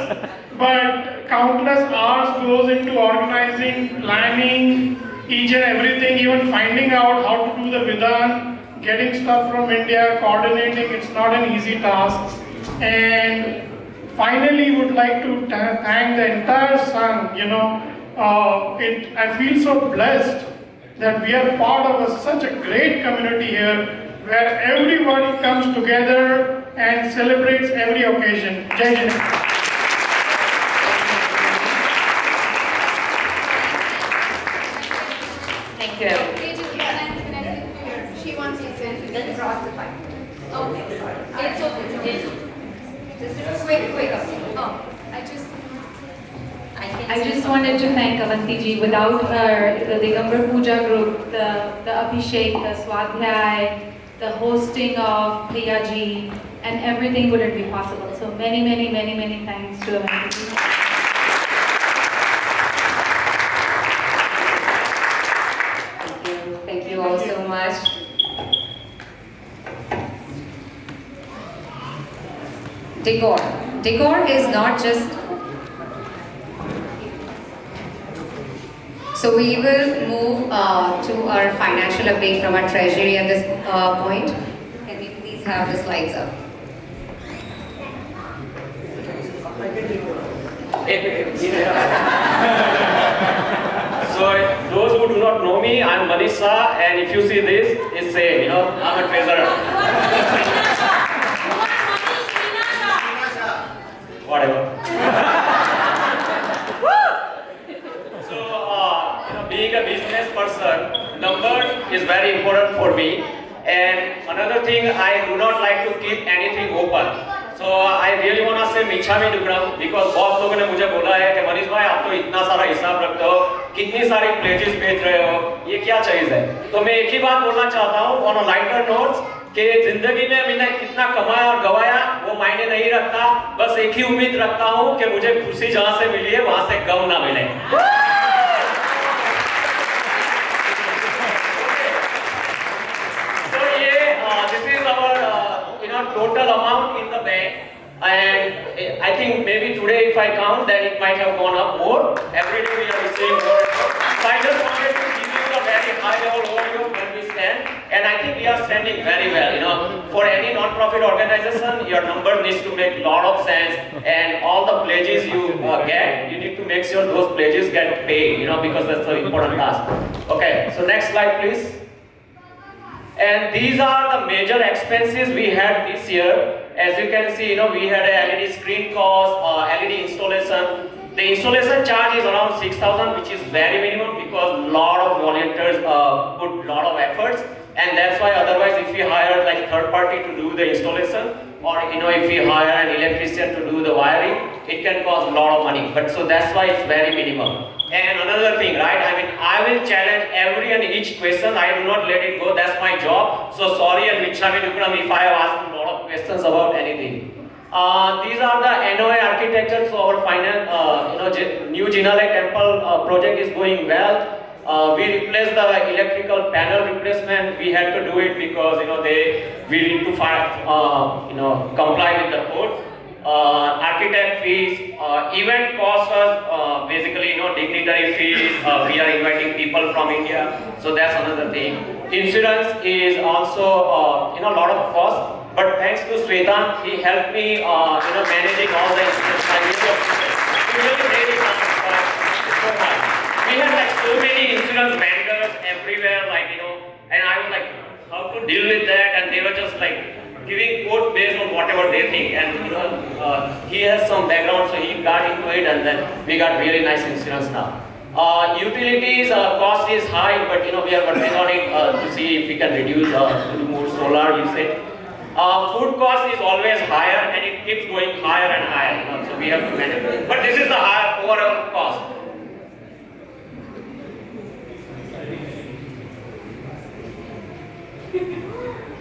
But countless hours goes into organizing, planning, each and everything, even finding out how to do the Vidhan, getting stuff from India, coordinating, it's not an easy task. And finally, would like to thank the entire Sangh, I feel so blessed that we are part of such a great community here where everybody comes together and celebrates every occasion. Jai Jai. Thank you. She wants you to cross the pipe. Okay, sorry. It's okay. Just a quick. Oh, I just wanted to thank Avanti ji. Without her, the Digambar Puja group, the Abhishek, the Swadhyay, the hosting of Priya ji, and everything wouldn't be possible. So many thanks to Avanti ji. Thank you all so much. Decor is not just. So we will move to our financial update from our treasury at this point. Can we please have the slides up? So those who do not know me, I'm Manisha, and if you see this, it's same, I'm a treasurer. Whatever. Being a business person, numbers is very important for me. And another thing, I do not like to keep anything open. So I really want to say Michhami Dukram because बहुत लोगों ने मुझे बोला है कि मनीष भाई आप तो इतना सारा हिसाब रखते हो, कितनी सारी प्लेजेस बेच रहे हो, ये क्या चीज़ है? तो मैं एक ही बात बोलना चाहता हूँ on a lighter notes कि जिंदगी में मैंने कितना कमाया और गवाया वो मायने नहीं रखता, बस एक ही उम्मीद रखता हूँ कि मुझे खुशी जहाँ से मिली है वहाँ से गम ना मिले। And I think maybe today if I count, then it might have gone up more. Every day we are receiving more and more. So I just wanted to give you a very high level overview of where we stand. And I think we are standing very well. You know, for any non-profit organization, your number needs to make a lot of sense. And all the pledges you get, you need to make sure those pledges get paid, you know, because that's the important task. Okay, so next slide please. And these are the major expenses we had this year. As you can see, you know, we had a LED screen cost, LED installation. The installation charge is around 6,000, which is very minimum because a lot of volunteers put a lot of efforts. And that's why otherwise if we hire like third party to do the installation, or you know, if we hire an electrician to do the wiring, it can cost a lot of money. But so that's why it's very minimum. And another thing, right? I mean, I will challenge every and each question. I do not let it go. That's my job. So sorry and Michami Dukram if I have asked a lot of questions about anything. These are the NOA architecture. So our final, new Jinalai temple project is going well. We replaced the electrical panel replacement. We had to do it because we need to comply with the code. Architect fees, event costs us basically dignitary fees. We are inviting people from India, so that's another thing. Insurance is also a lot of cost. But thanks to Svetan, he helped me managing all the insurance. I really appreciate it. He really made it so much. We had like so many insurance vendors everywhere, and I was like, how to deal with that, and they were just like giving quote based on whatever they think, and he has some background, so he got into it, and then we got really nice insurance now. Utilities cost is high, but we are working on it to see if we can reduce to do more solar usage. Food cost is always higher, and it keeps going higher and higher, so we have to manage it. But this is the higher overall cost.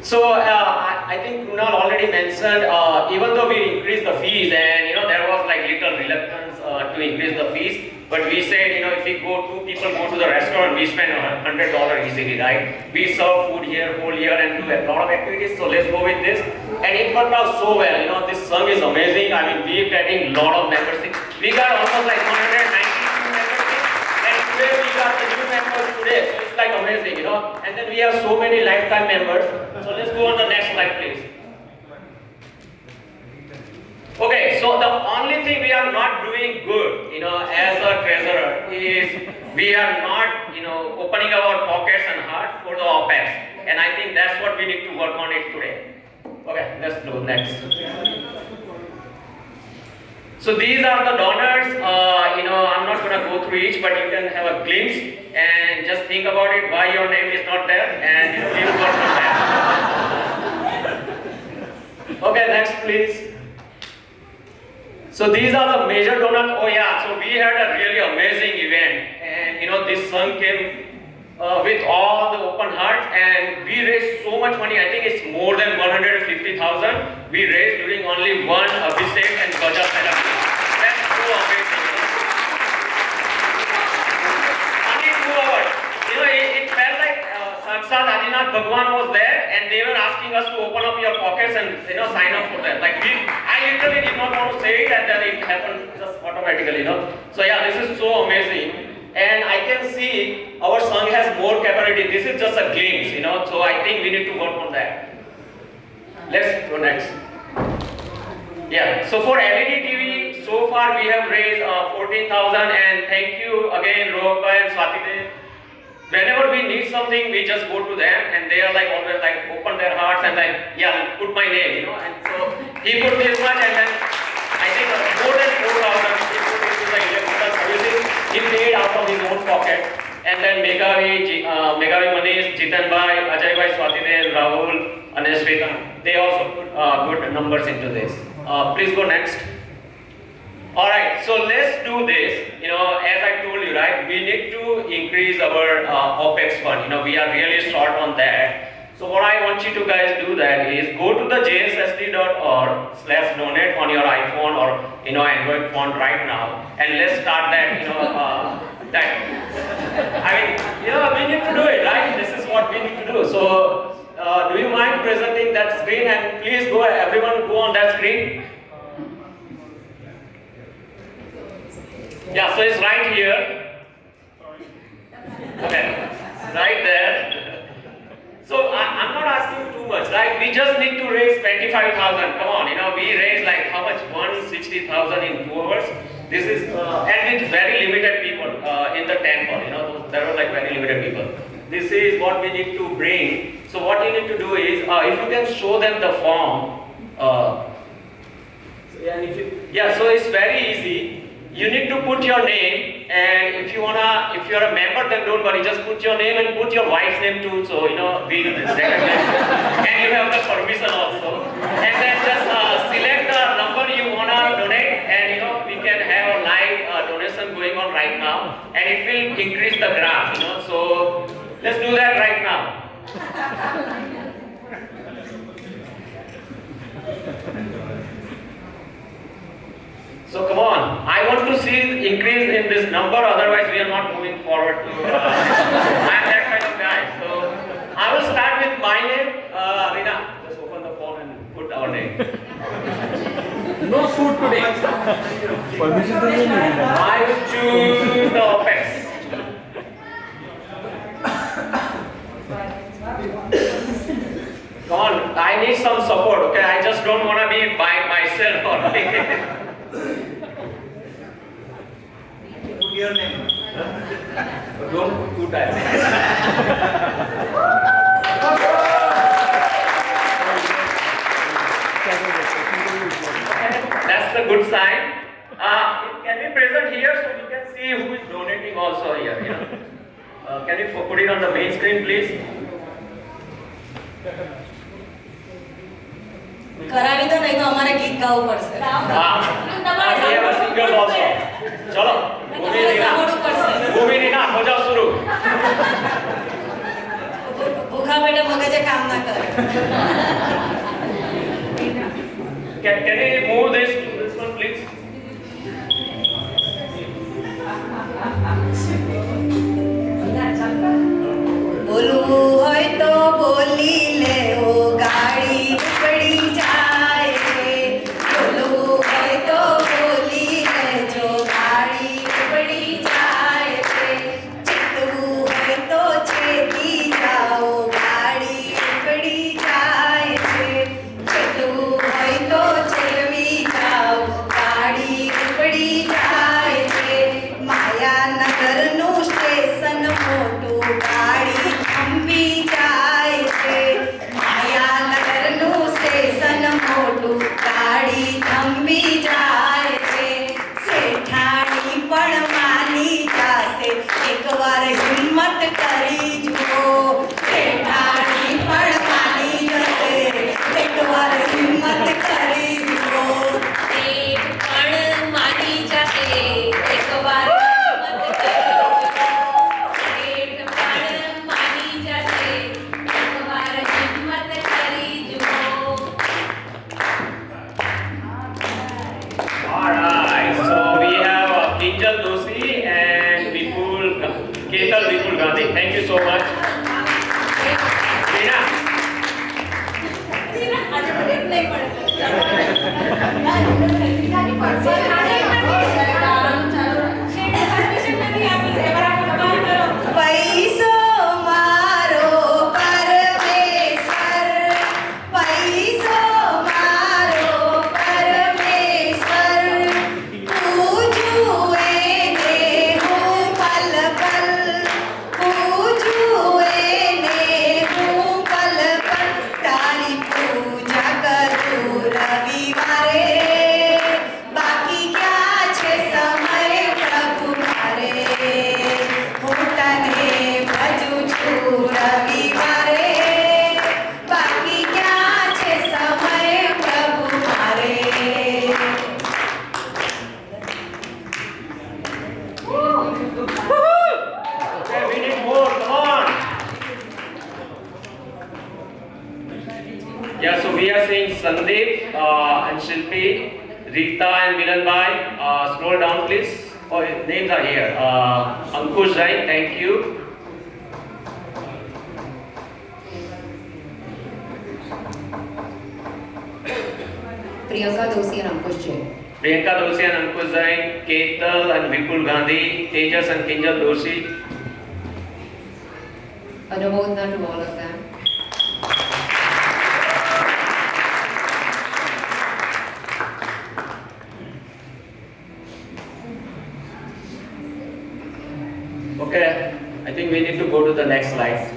So I think Kunal already mentioned, even though we increased the fees, and there was like little reluctance to increase the fees, but we said if we two people go to the restaurant, we spend $100 easily, right? We serve food here whole year and do a lot of activities, so let's go with this. And it worked out so well. This song is amazing. I mean, we're getting a lot of membership. We got almost like 192 memberships, and today we got the new members today. So it's like amazing, And then we have so many lifetime members. So let's go on the next slide, please. Okay, so the only thing we are not doing good, as a treasurer is we are not, opening our pockets and heart for the OPEX. And I think that's what we need to work on it today. Okay, let's do next. So these are the donors. I'm not going to go through each, but you can have a glimpse and just think about it, why your name is not there, and we will work on that. Okay, next please. So these are the major donors. Oh yeah, so we had a really amazing event, and this son came with all the open hearts, and we raised so much money. I think it's more than 150,000 we raised during only one Abhishek and Baja ceremony. That's so amazing. Only 2 hours. It felt like Sakshat Adinath Bhagwan was there, and they were asking us to open up your pockets and sign up for that. Like I literally did not want to say it, and then it happened just automatically. So yeah, this is so amazing. And I can see our song has more capability. This is just a glimpse, so I think we need to work on that. Let's go next. Yeah, so for LED TV, so far we have raised 14,000, and thank you again, Rohba and Swati. Whenever we need something, we just go to them, and they are like always like open their hearts and like, yeah, put my name, And so he put this much, and then I think more than 4,000 he put into the electrical services. He paid out of his own pocket, and then Meghavi Manish, Jitan Bhai, Ajay Bhai, Swati, Rahul, and Svetan, they also put good numbers into this. Please go next. Alright, so let's do this. As I told you, right, we need to increase our OPEX fund. We are really short on that. So what I want you to guys do that is go to the jsst.org/donate on your iPhone or Android phone right now, and let's start that. We need to do it, right? This is what we need to do. So do you mind presenting that screen? And please go, everyone go on that screen. Yeah, so it's right here. Okay, right there. So I'm not asking too much, right? We just need to raise 25,000. Come on, we raised like how much? 160,000 in 2 hours. This is, and with very limited people in the temple, there were like very limited people. This is what we need to bring. So what you need to do is, if you can show them the form, so it's very easy. You need to put your name, and if you're a member, then don't worry, just put your name and put your wife's name too, so we recognize. And you have the permission also. And then just select the number you wanna donate, and we can have a live donation going on right now, and it will increase the graph, so let's do that right now. So come on, I want to see increase in this number, otherwise we are not moving forward to, I'm that kind of guy. So I will start with my name, Rina, just open the form and put our name. No food today. I will choose the OPEX. Come on, I need some support, okay? I just don't want to be by myself only. Put your name. Don't put 2 times. That's a good sign. Can we present here so we can see who is donating also here? Can you put it on the main screen, please? કરાવી દો નહીં તો અમારે ગીત ગાવું પડશે. We have a singer also. ચલો ભૂમિ રીના હો જાઓ શુરુ. ભૂખા પેટે મગજે કામ ના કરે. Can you move this to this one, please? બોલવું હોય તો બોલી લેવો ગાડી ઉપડી જાય છે. બોલવું હોય તો બોલી લેજો ગાડી ઉપડી જાય છે. ચીતવું હોય તો છેતી જાઓ ગાડી ઉપડી જાય છે. ચીતવું હોય તો છેવી જાઓ ગાડી ઉપડી જાય છે. માયાનગરનું સ્ટેશન મોટું ગાડી થંભી જાય છે. માયાનગરનું સ્ટેશન મોટું ગાડી થંભી જાય છે. શેઠાણી પણ માની જાશે એકવાર હિંમત કરી જુઓ. શેઠાણી પણ માની જશે એકવાર હિંમત કરી જુઓ. શેઠ પણ માની જશે એકવાર હિંમત કરી જુઓ. શેઠ પણ માની જશે એકવાર હિંમત કરી જુઓ. Alright, so we have Kinjal Doshi and Ketal Vipul Gandhi. Thank you so much. Rina. પૈસો મારો પરમેશ્વર. પૈસો મારો પરમેશ્વર. પૂજું એને હું પલ પલ. પૂજું એને હું પલ પલ. તારી પૂજા કરું રવિવારે. બાકી ક્યાં છે સમય પ્રભુ મારે. હું તને ભજું છું રવિવારે. બાકી ક્યાં છે સમય પ્રભુ મારે. Okay, we need more, come on. Yeah, so we are seeing Sandeep and Shilpi, Rita and Milan Bhai. Scroll down please. Oh, names are here. Ankush Rai, thank you. Priyanka Doshi and Ankush Jain. Priyanka Doshi and Ankush Jain, Ketal and Vipul Gandhi, Tejas and Kinjal Doshi. Anumodana to all of them. Okay, I think we need to go to the next slide.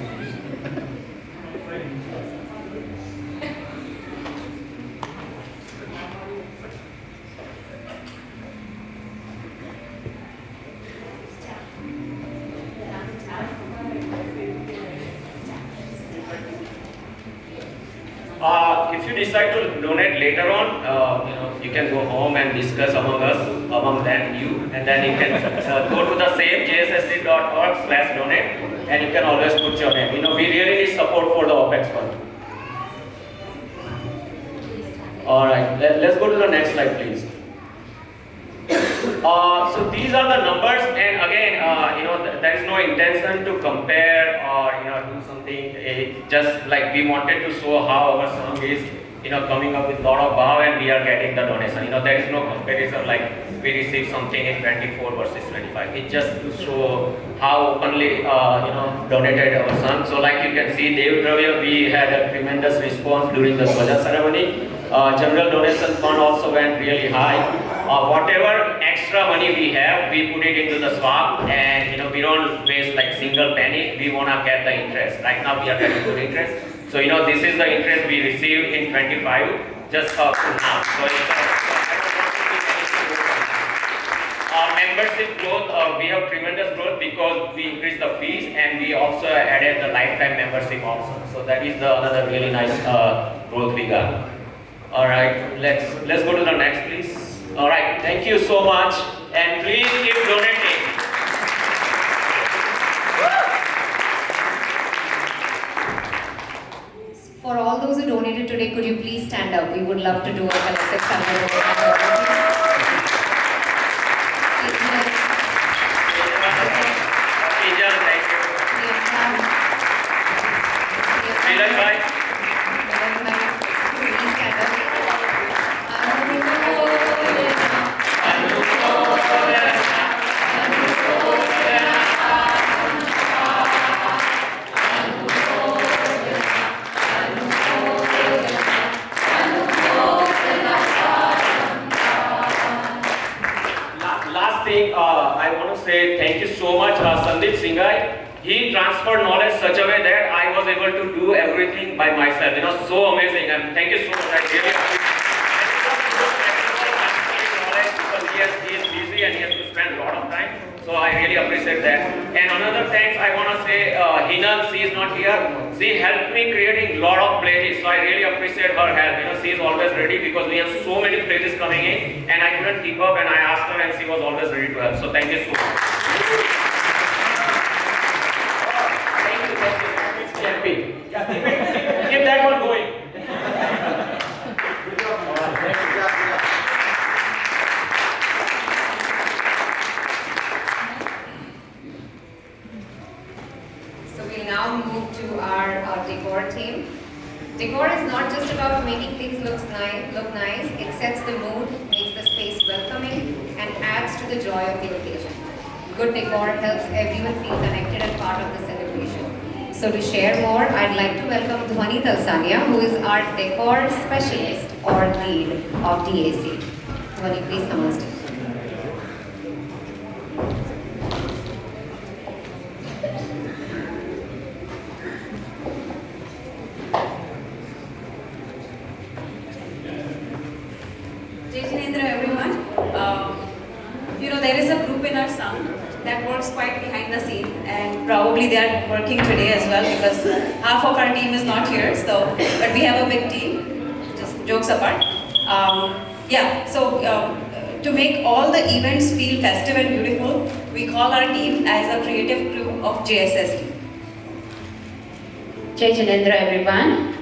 If you decide to donate later on, you can go home and discuss among us, among them, you, and then you can go to the same jssd.org/donate, and you can always put your name. We really need support for the OPEX fund. All right, let's go to the next slide, please. So these are the numbers, and again, there is no intention to compare or do something. Just like we wanted to show how our song is, coming up with a lot of bow, and we are getting the donation. There is no comparison like we received something in 24 versus 25. It just to show how openly donated our song. So like you can see, Dev Dravya, we had a tremendous response during the Swaja ceremony. General donation fund also went really high. Whatever extra money we have, we put it into the swap, and we don't waste like single penny. We wanna get the interest. Right now we are getting good interest. So this is the interest we received in 25 just now. So our membership growth, we have tremendous growth because we increased the fees and we also added the lifetime membership option. So that is the another really nice growth we got. All right, let's go to the next, please. All right, thank you so much, and please keep donating. For all those who donated today, could you please stand up? We would love to do a collective celebration. I want to say thank you so much, Sandeep Singhai. He transferred knowledge such a way that I was able to do everything by myself. So amazing, and thank you so much. I really appreciate it. He is busy and he has to spend a lot of time. So I really appreciate that. And another thanks I want to say, Hinal, she is not here. She helped me creating a lot of pledges. So I really appreciate her help. She is always ready because we have so many pledges coming in, and I couldn't keep up, and I asked her and she was always ready to help. So thank you so much. Thank you. Keep that one going. So we'll now move to our decor team. Decor is not just about making things look nice. It sets the mood, makes the space welcoming, and adds to the joy of the occasion. Good decor helps everyone feel connected and part of the celebration. So to share more, I'd like to welcome Dhwani Talsania, who is our decor specialist or lead of DAC. Dhwani, please come on stage. Everyone. There is a group in our sound that works quite behind the scene, and probably they are working today as well because half of our team is not here. So, but we have a big team. Just jokes apart. To make all the events feel festive and beautiful, we call our team as a creative crew of JSSD. Jai Janendra, everyone.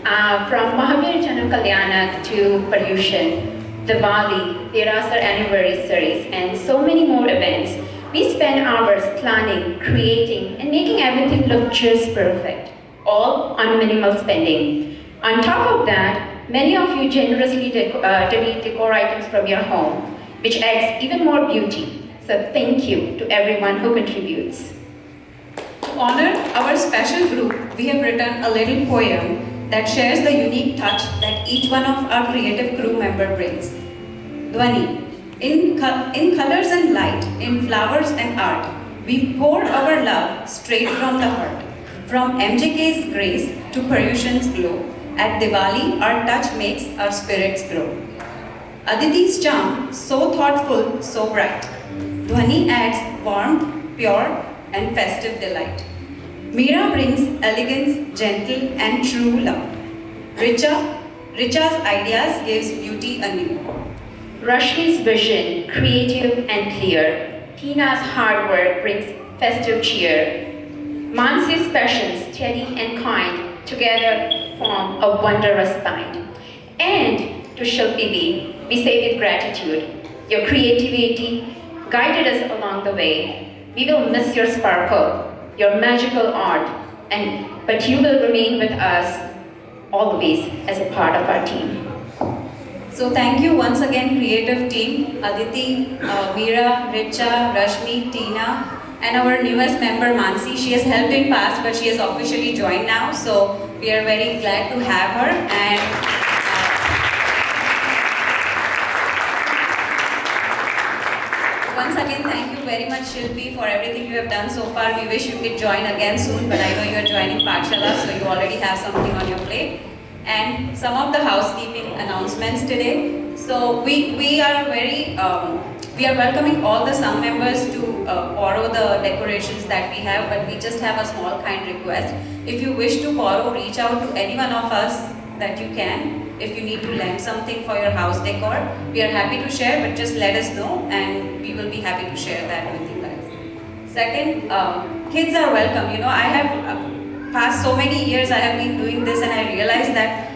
From Mahavir Janam Kalyana to Paryushan, Diwali, the Rasar anniversaries, and so many more events, we spend hours planning, creating, and making everything look just perfect, all on minimal spending. On top of that, many of you generously donate decor items from your home. which adds even more beauty. So thank you to everyone who contributes. To honor our special group, we have written a little poem that shares the unique touch that each one of our creative crew member brings. Dhwani. In colors and light, in flowers and art, we pour our love straight from the heart. From MJK's grace to Paryushan's glow, at Diwali our touch makes our spirits glow. Aditi's charm, so thoughtful, so bright. Dhwani adds warmth, pure and festive delight. Meera brings elegance, gentle and true love. Richa's ideas gives beauty anew. Rashmi's vision, creative and clear. Tina's hard work brings festive cheer. Mansi's passion, steady and kind, together form a wondrous bind. And to Shilpi, we say with gratitude, your creativity guided us along the way. We will miss your sparkle, your magical art, but you will remain with us always as a part of our team. So thank you once again, creative team, Aditi, Meera, Richa, Rashmi, Tina, and our newest member Mansi. She has helped in past, but she has officially joined now. So we are very glad to have her. And once again, thank you very much, Shilpi, for everything you have done so far. We wish you could join again soon, but I know you are joining Pathshala, so you already have something on your plate. And some of the housekeeping announcements today. So we are very, we are welcoming all the Sangh members to borrow the decorations that we have, but we just have a small kind request. If you wish to borrow, reach out to any one of us that you can. If you need to lend something for your house decor, we are happy to share, but just let us know and we will be happy to share that with you guys. Second, kids are welcome. You know, I have past so many years I have been doing this and I realized that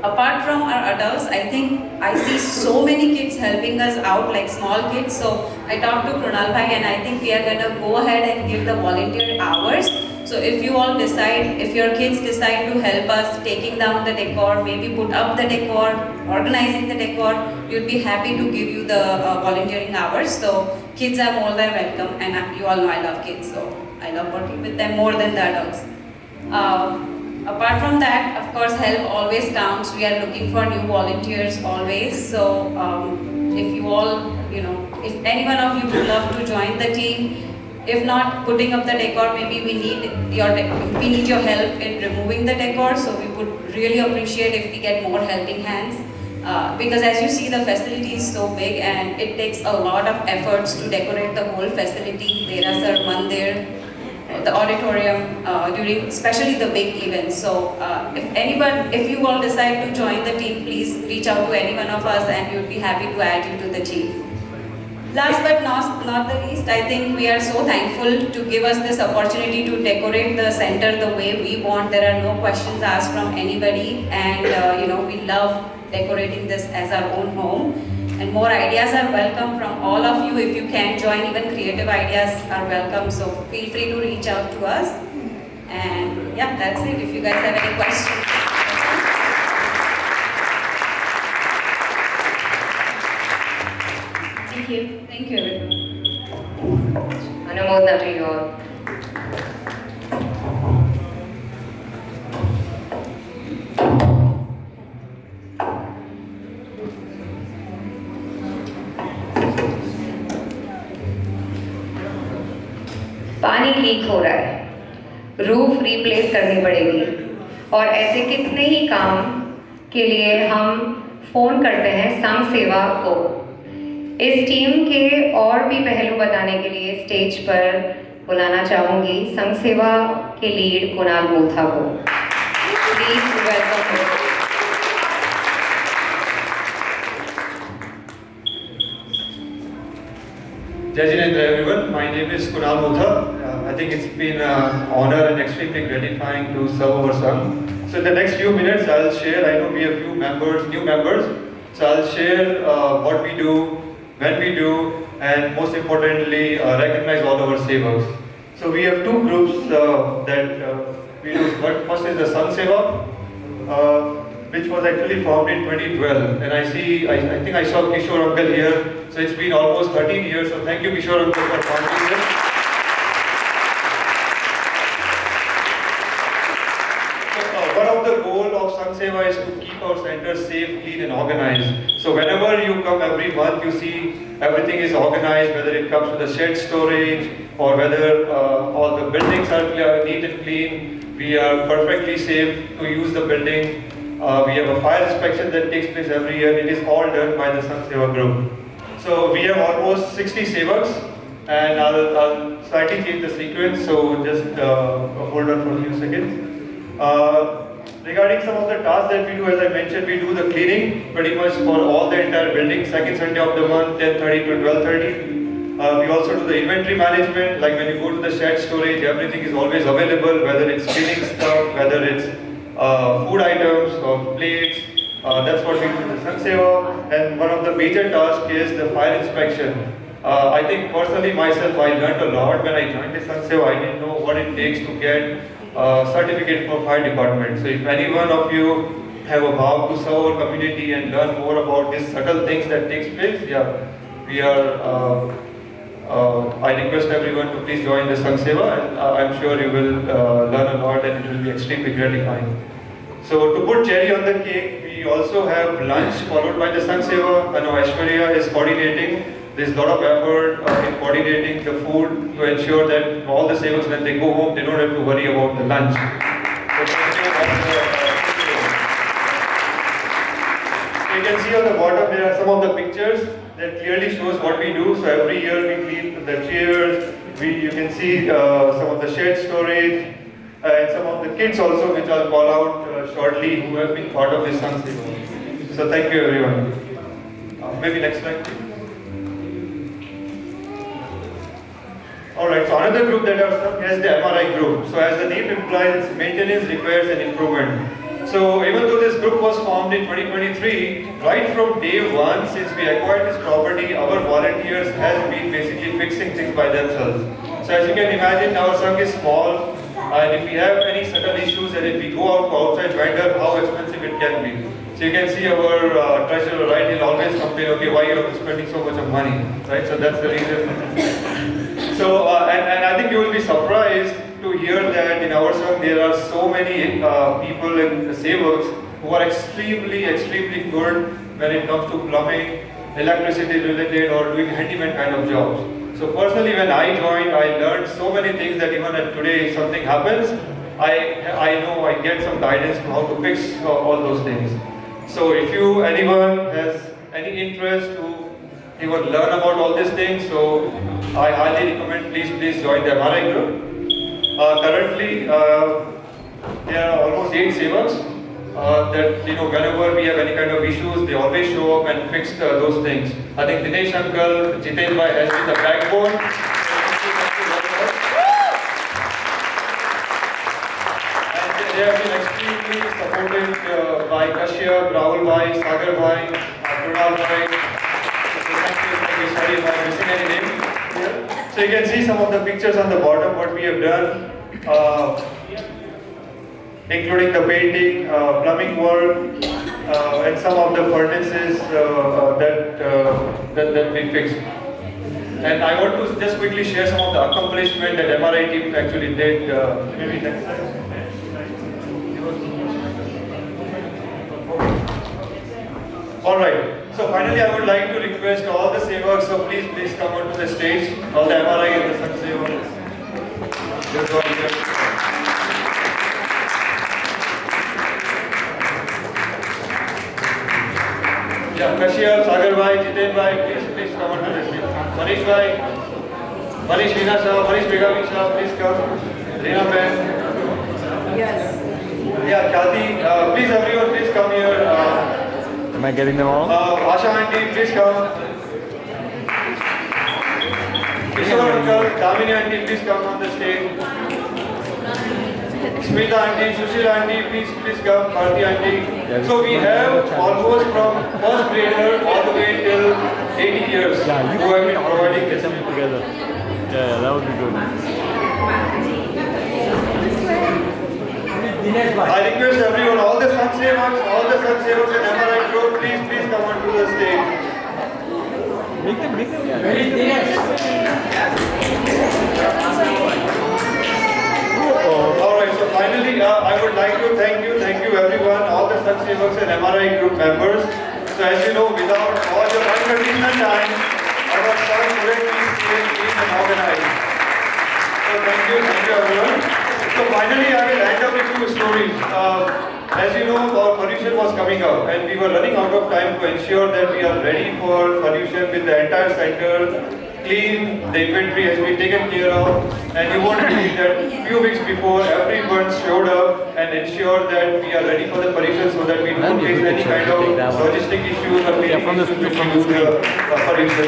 apart from our adults, I think I see so many kids helping us out, like small kids. So I talked to Krunal Bhai and I think we are going to go ahead and give the volunteer hours. So if you all decide, if your kids decide to help us taking down the decor, maybe put up the decor, organizing the decor, you'd be happy to give you the volunteering hours. So kids are more than welcome, and you all know I love kids, so I love working with them more than the adults. Apart from that, of course, help always counts. We are looking for new volunteers always. So if you all, if any one of you would love to join the team, if not putting up the decor, maybe we need your help in removing the decor. So we would really appreciate if we get more helping hands. Because as you see, the facility is so big and it takes a lot of efforts to decorate the whole facility. Derasar, Mandir, the auditorium, during especially the big events. So if you all decide to join the team, please reach out to any one of us and you'll be happy to add you to the team. Last but not the least, I think we are so thankful to give us this opportunity to decorate the center the way we want. There are no questions asked from anybody, and we love decorating this as our own home. And more ideas are welcome from all of you. If you can join, even creative ideas are welcome. So feel free to reach out to us. And yeah, that's it. If you guys have any questions. Thank you. Thank you, everyone. Anumodana to you all. पानी leak हो रहा है, roof replace करनी पड़ेगी और ऐसे कितने ही काम के लिए हम फ़ोन करते हैं संघ सेवा को। इस टीम के और भी पहलू बताने के लिए स्टेज पर बुलाना चाहूँगी संघ सेवा के लीड कुणाल मोथा को। Please welcome. Jai Jinendra everyone, my name is Kunal Motha. I think it's been an honor and extremely gratifying to serve our Sangh. So in the next few minutes I'll share, I know we have few members, new members, so I'll share what we do, when we do, and most importantly recognize all our sevaks. So we have two groups that we do. First is the Sangh Seva. which was actually formed in 2012. And I think I saw Kishore Uncle here. So it's been almost 13 years. So thank you, Kishore Uncle, for founding this. One of the goal of Sangh Seva is to keep our centers safe, clean and organized. So whenever you come every month, you see everything is organized, whether it comes to the shed storage or whether all the buildings are neat and clean. We are perfectly safe to use the building. We have a fire inspection that takes place every year. It is all done by the Sangh Seva group. So we have almost 60 sevaks, and I'll slightly change the sequence. So just hold on for a few seconds. Regarding some of the tasks that we do, as I mentioned, we do the cleaning pretty much for all the entire building, second Sunday of the month, 10:30 to 12:30. We also do the inventory management, like when you go to the shed storage, everything is always available, whether it's cleaning stuff, whether it's food items or plates. That's what we do in the Sangh Seva. And one of the major tasks is the fire inspection. I think personally myself, I learned a lot when I joined the Sangh Seva. I didn't know what it takes to get certificate for fire department. So if any one of you have a vow to serve our community and learn more about these subtle things that takes place, we are. I request everyone to please join the Sangh Seva, and I'm sure you will learn a lot and it will be extremely gratifying. So to put cherry on the cake, we also have lunch followed by the Sangh Seva. I know Aishwarya is coordinating. There's a lot of effort in coordinating the food to ensure that all the sevaks, when they go home, they don't have to worry about the lunch. So you can see on the bottom there are some of the pictures that clearly shows what we do. So every year we clean the chairs. You can see some of the shed storage and some of the kids also, which I'll call out shortly, who have been part of this Sangh Seva. So thank you everyone. Maybe next slide, please. Alright, so another group that I've served is the MRI group. So as the name implies, maintenance, repairs and improvement. So even though this group was formed in 2023, right from day one, since we acquired this property, our volunteers have been basically fixing things by themselves. So as you can imagine, our Sangh is small, and if we have any subtle issues and if we go out to outside vendor, how expensive it can be. So you can see our treasurer, right, he'll always complain, okay, why you are spending so much of money, right? So that's the reason. So, and I think you will be surprised to hear that in our Sangh there are so many people in the sevaks who are extremely good when it comes to plumbing, electricity related or doing handyman kind of jobs. So personally when I joined, I learned so many things that even today if something happens, I know I get some guidance to how to fix all those things. So if anyone has any interest to even learn about all these things, so I highly recommend please join the MRI group. Currently, there are almost 8 sevaks that whenever we have any kind of issues, they always show up and fix those things. I think Dinesh Uncle, Jiten Bhai has been the backbone. And they have been extremely supported by Kashyap, Rahul Bhai, Sagar Bhai, Kunal Bhai. Sorry if I'm missing any name here. So you can see some of the pictures on the bottom, what we have done, including the painting, plumbing work, and some of the furnaces that we fixed. And I want to just quickly share some of the accomplishment that MRI team actually did. Maybe next slide. Alright, so finally I would like to request all the sevaks, so please come onto the stage, all the MRI and the Sangh sevaks. Yeah, Kashyap, Sagar Bhai, Jiten Bhai, please come onto the stage. Manish Bhai, Manish Veena Shah, Manish Begami Shah, please come. Reena Bhai. Yes. Yeah, Khyati, please everyone, please come here. Am I getting them all? Asha auntie, please come. Kishore uncle, Damini auntie, please come on the stage. Smita auntie, Sushila auntie, please come. Bharti auntie. So we have almost from first grader all the way till 80 years who have been providing this. Together. Yeah, that would be good. I request everyone, all the Sangh Sevaks, all the Sang Sevaks and MRI group, please come onto the stage. Alright, so finally I would like to thank you everyone, all the Sang Sevaks and MRI group members. So as you know, without all your unconditional time, our Sang wouldn't be safe, clean and organized. So thank you everyone. So finally I will end up with two stories. As you know, our Paryushan was coming up and we were running out of time to ensure that we are ready for Paryushan with the entire center clean, the inventory has been taken care of, and you won't believe that few weeks before everyone showed up and ensured that we are ready for the Paryushan so that we don't face any kind of logistic issues or issues to use the Paryushan.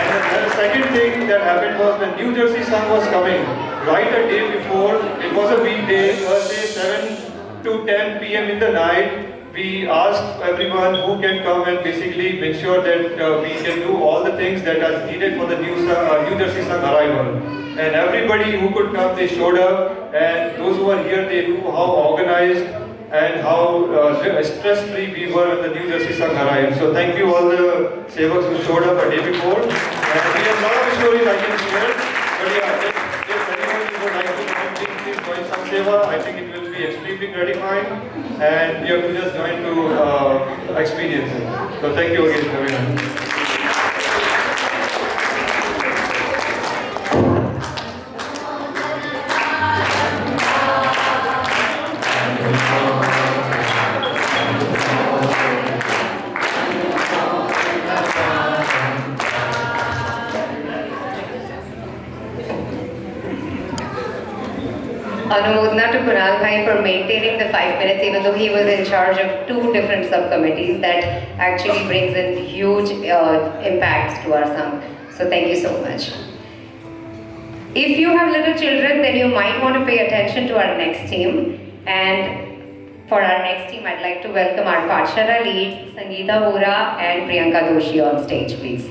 And the second thing that happened was the New Jersey sun was coming right a day before. It was a weekday, Thursday, 7 to 10 p.m. in the night. We asked everyone who can come and basically make sure that we can do all the things that are needed for the New Jersey sun arrival. And everybody who could come, they showed up, and those who are here, they knew how organized and how stress-free we were when the New Jersey sun arrived. So thank you all the Sevaks who showed up a day before. And we have a lot of stories I can share. But yeah, if anyone would like to join, please join Sang Seva. I think it will be extremely gratifying, and you have to just join to experience it. So thank you again, everyone. Anumodana to Kunal Bhai for maintaining the 5 minutes, even though he was in charge of 2 different subcommittees. That actually brings in huge impacts to our Sangh. So thank you so much. If you have little children, then you might want to pay attention to our next team. And for our next team, I'd like to welcome our Pathshala leads, Sangeeta Vora and Priyanka Doshi on stage, please.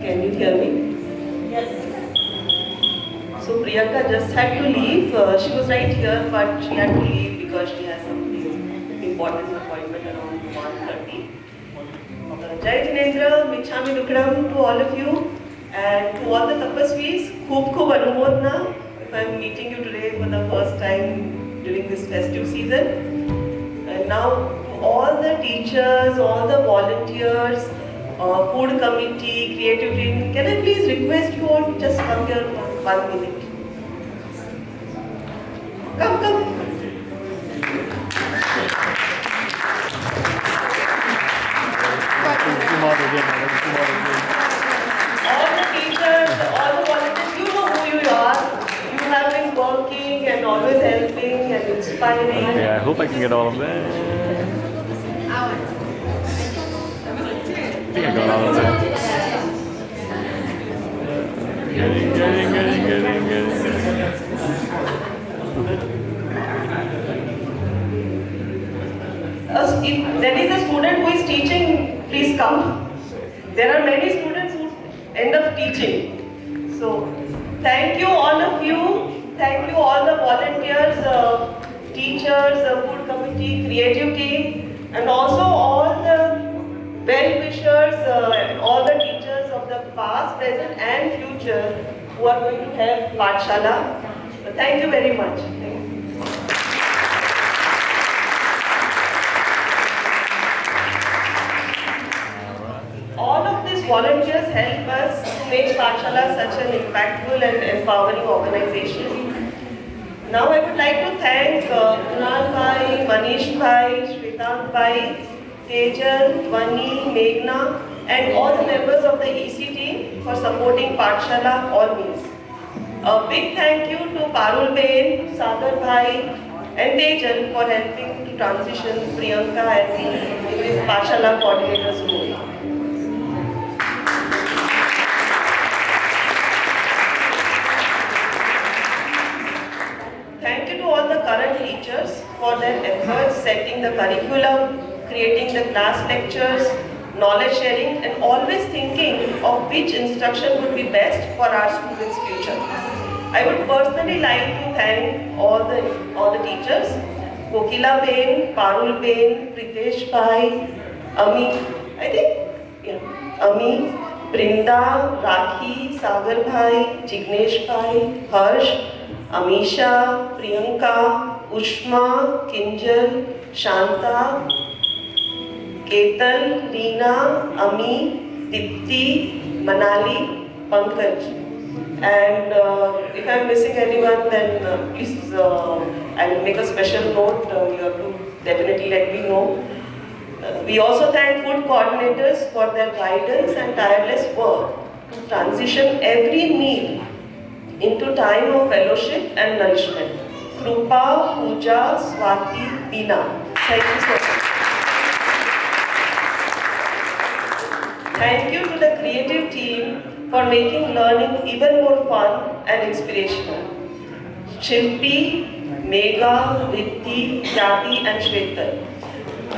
Can you hear me? Yes. So Priyanka just had to leave. She was right here, but she had to leave because she has something important appointment around 1:30. Jai Jinendra, Michhami Dukram to all of you, and to all the Tapasvis, Khub Anumodana if I'm meeting you today for the first time during this festive season. And now to all the teachers, all the volunteers, food committee, creative team, can I please request you all to just come here for 1 minute? Come. All the teachers, all the volunteers, you know who you are. You have been working and always helping and inspiring. Okay, I hope I can get all of that. I think I got all of that. Getting. If there is a student who is teaching, please come. There are many students who end up teaching. So, thank you all of you. Thank you all the volunteers, teachers, food committee, creative team, and also all the well-wishers and all the teachers of the past, present and future who are going to help Pathshala. So thank you very much. All of these volunteers help us to make Pathshala such an impactful and empowering organization. Now I would like to thank Kunal Bhai, Manish Bhai, Shwetank Bhai, Tejal, Vani, Meghna, and all the members of the EC team for supporting Pathshala all means. A big thank you to Parul Ben, Sagar Bhai, and Tejal for helping to transition Priyanka and me in this Pathshala coordinator's role. Thank you to all the current teachers for their efforts setting the curriculum, creating the class lectures, knowledge sharing, and always thinking of which instruction would be best for our students' future. I would personally like to thank all the teachers, Kokila Ben, Parul Ben, Pritesh Bhai, Ami, I think, yeah, Ami, Brinda, Rakhi, Sagar Bhai, Jignesh Bhai, Harsh, Amisha, Priyanka, Ushma, Kinjal, Shanta, Ketan, Reena, Ami, Dipti, Manali, Pankaj. And if I'm missing anyone, then please, I will make a special note. You have to definitely let me know. We also thank food coordinators for their guidance and tireless work to transition every meal into time of fellowship and nourishment. Krupa, Pooja, Swati, Beena. Thank you so much. Thank you to the creative team for making learning even more fun and inspirational. Shilpi, Megha, Riddhi, Jati and Shwetal. We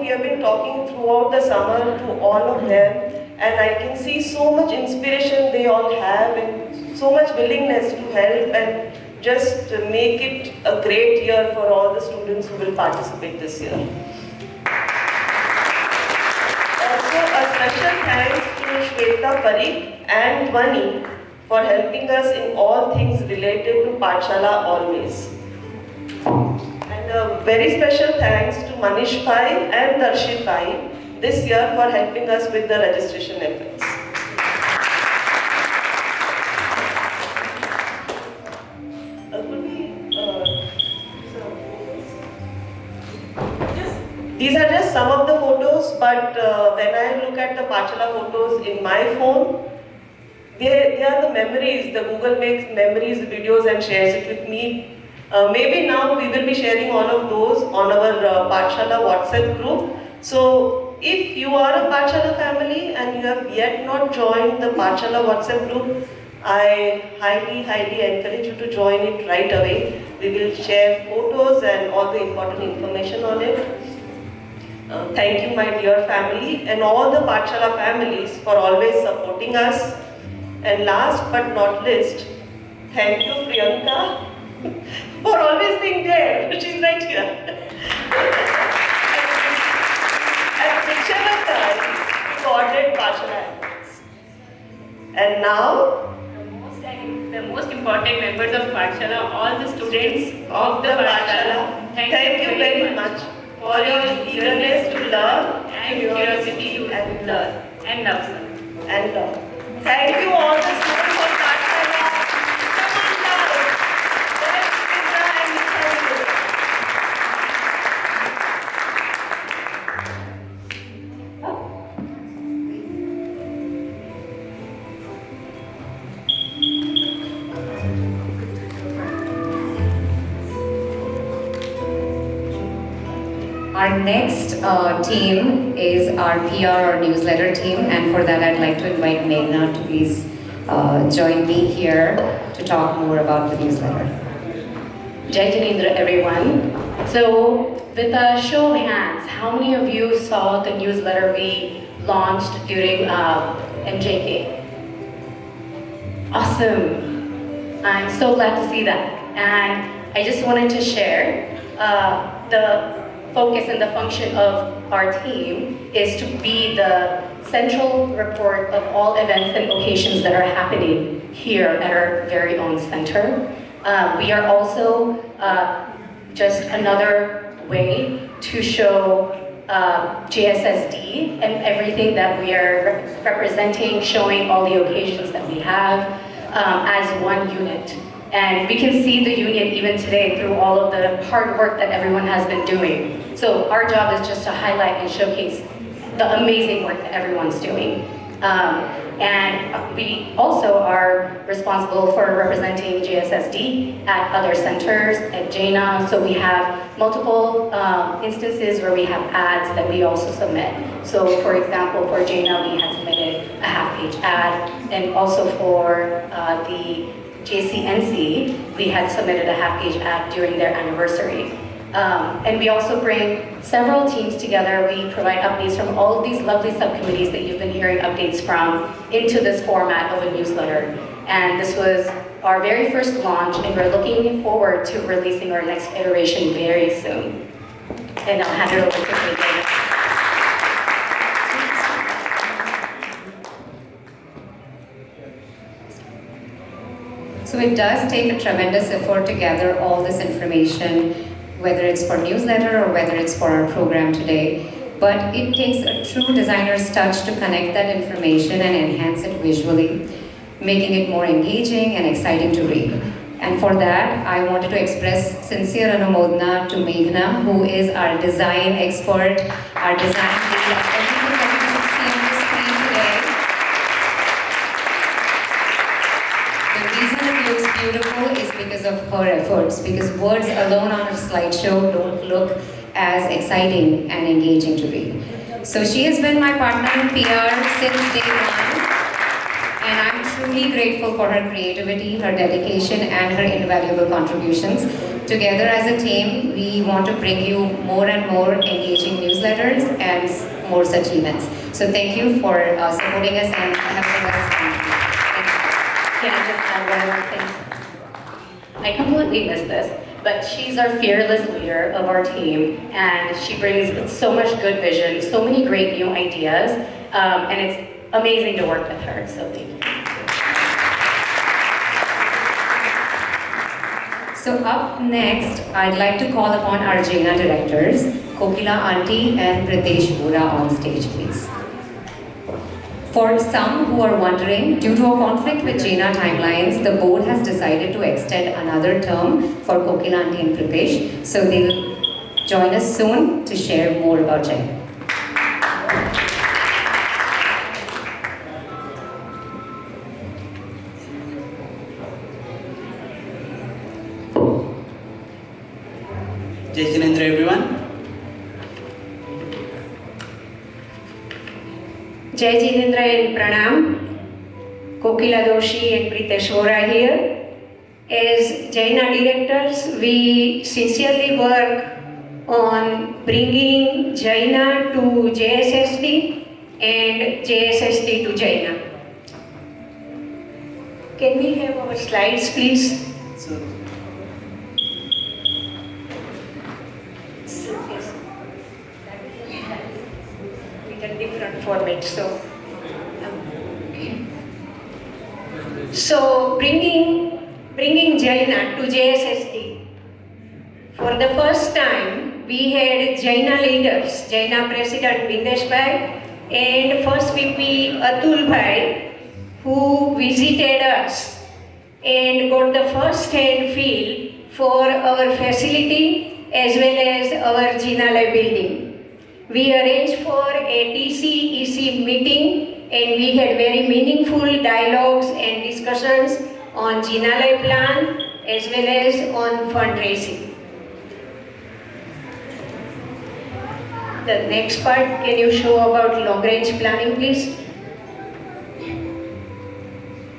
have been talking throughout the summer to all of them, and I can see so much inspiration they all have and so much willingness to help and just make it a great year for all the students who will participate this year. Also, a special thanks to Shweta Parikh and Dhwani for helping us in all things related to Pathshala always. And a very special thanks to Manish Bhai and Darshit Bhai this year for helping us with the registration efforts. These are just some of the photos, but when I look at the Pathshala photos in my phone, they are the memories. The Google makes memories, videos and shares it with me. Maybe now we will be sharing all of those on our Pathshala WhatsApp group. So if you are a Pathshala family and you have yet not joined the Pathshala WhatsApp group, I highly encourage you to join it right away. We will share photos and all the important information on it. Thank you, my dear family, and all the Pathshala families for always supporting us. And last but not least, thank you, Priyanka, for always being there. She's right here. And whichever time, coordinate Pathshala efforts. And now, the most important members of Pathshala, all the students of the Pathshala, thank you very much for your eagerness to learn and curiosity and learn and love, sir. And love. Thank you all the students of Tapasvi. Come on now. Let's give and thank you. Our next team is our PR or newsletter team, and for that I'd like to invite Meghna to please join me here to talk more about the newsletter. Jai Janendra, everyone. So, with a show of hands, how many of you saw the newsletter we launched during MJK? Awesome. I'm so glad to see that. And I just wanted to share the focus and the function of our team is to be the central report of all events and occasions that are happening here at our very own center. We are also just another way to show JSSD and everything that we are representing, showing all the occasions that we have as one unit. And we can see the union even today through all of the hard work that everyone has been doing. So our job is just to highlight and showcase the amazing work that everyone's doing. And we also are responsible for representing JSSD at other centers, at JANA. So we have multiple instances where we have ads that we also submit. So for example, for JANA, we had submitted a half-page ad, and also for the JCNC, we had submitted a half-page ad during their anniversary. And we also bring several teams together. We provide updates from all of these lovely subcommittees that you've been hearing updates from into this format of a newsletter. And this was our very first launch, and we're looking forward to releasing our next iteration very soon. And I'll hand it over to Megan. So it does take a tremendous effort to gather all this information, whether it's for newsletter or whether it's for our program today. But it takes a true designer's touch to connect that information and enhance it visually, making it more engaging and exciting to read. And for that, I wanted to express sincere anumodana to Meghna, who is our design expert, our design lead, everything that you can see on the screen today. The reason it looks beautiful is because of her efforts, because words alone on a slideshow don't look as exciting and engaging to read. So she has been my partner in PR since day one, and I'm truly grateful for her creativity, her dedication, and her invaluable contributions. Together as a team, we want to bring you more and more engaging newsletters and more such events. So thank you for supporting us and having us. Can I just add one more thing? I completely missed this, but she's our fearless leader of our team, and she brings so much good vision, so many great new ideas, and it's amazing to work with her, so thank you. So up next, I'd like to call upon our Jaina directors, Kokila Aunty and Pritesh Bura on stage, please. For some who are wondering, due to a conflict with Jaina timelines, the board has decided to extend another term for Kokila Aunty and Pritesh, so they'll join us soon to share more about Jaina. Jai Jinendra everyone. Jai Jinendra and Pranam. Kokila Doshi and Pritesh Vora here. As Jaina directors, we sincerely work on bringing Jaina to JSSD and JSSD to Jaina. Can we have our slides, please? Different format, so bringing Jaina to JSSD. For the first time, we had Jaina leaders, Jaina President Bindesh Bhai and First VP Atul Bhai, who visited us and got the first-hand feel for our facility as well as our Jinalaya building. We arranged for a TC-EC meeting and we had very meaningful dialogues and discussions on Jinalaya plan as well as on fundraising. The next part, can you show about long-range planning, please?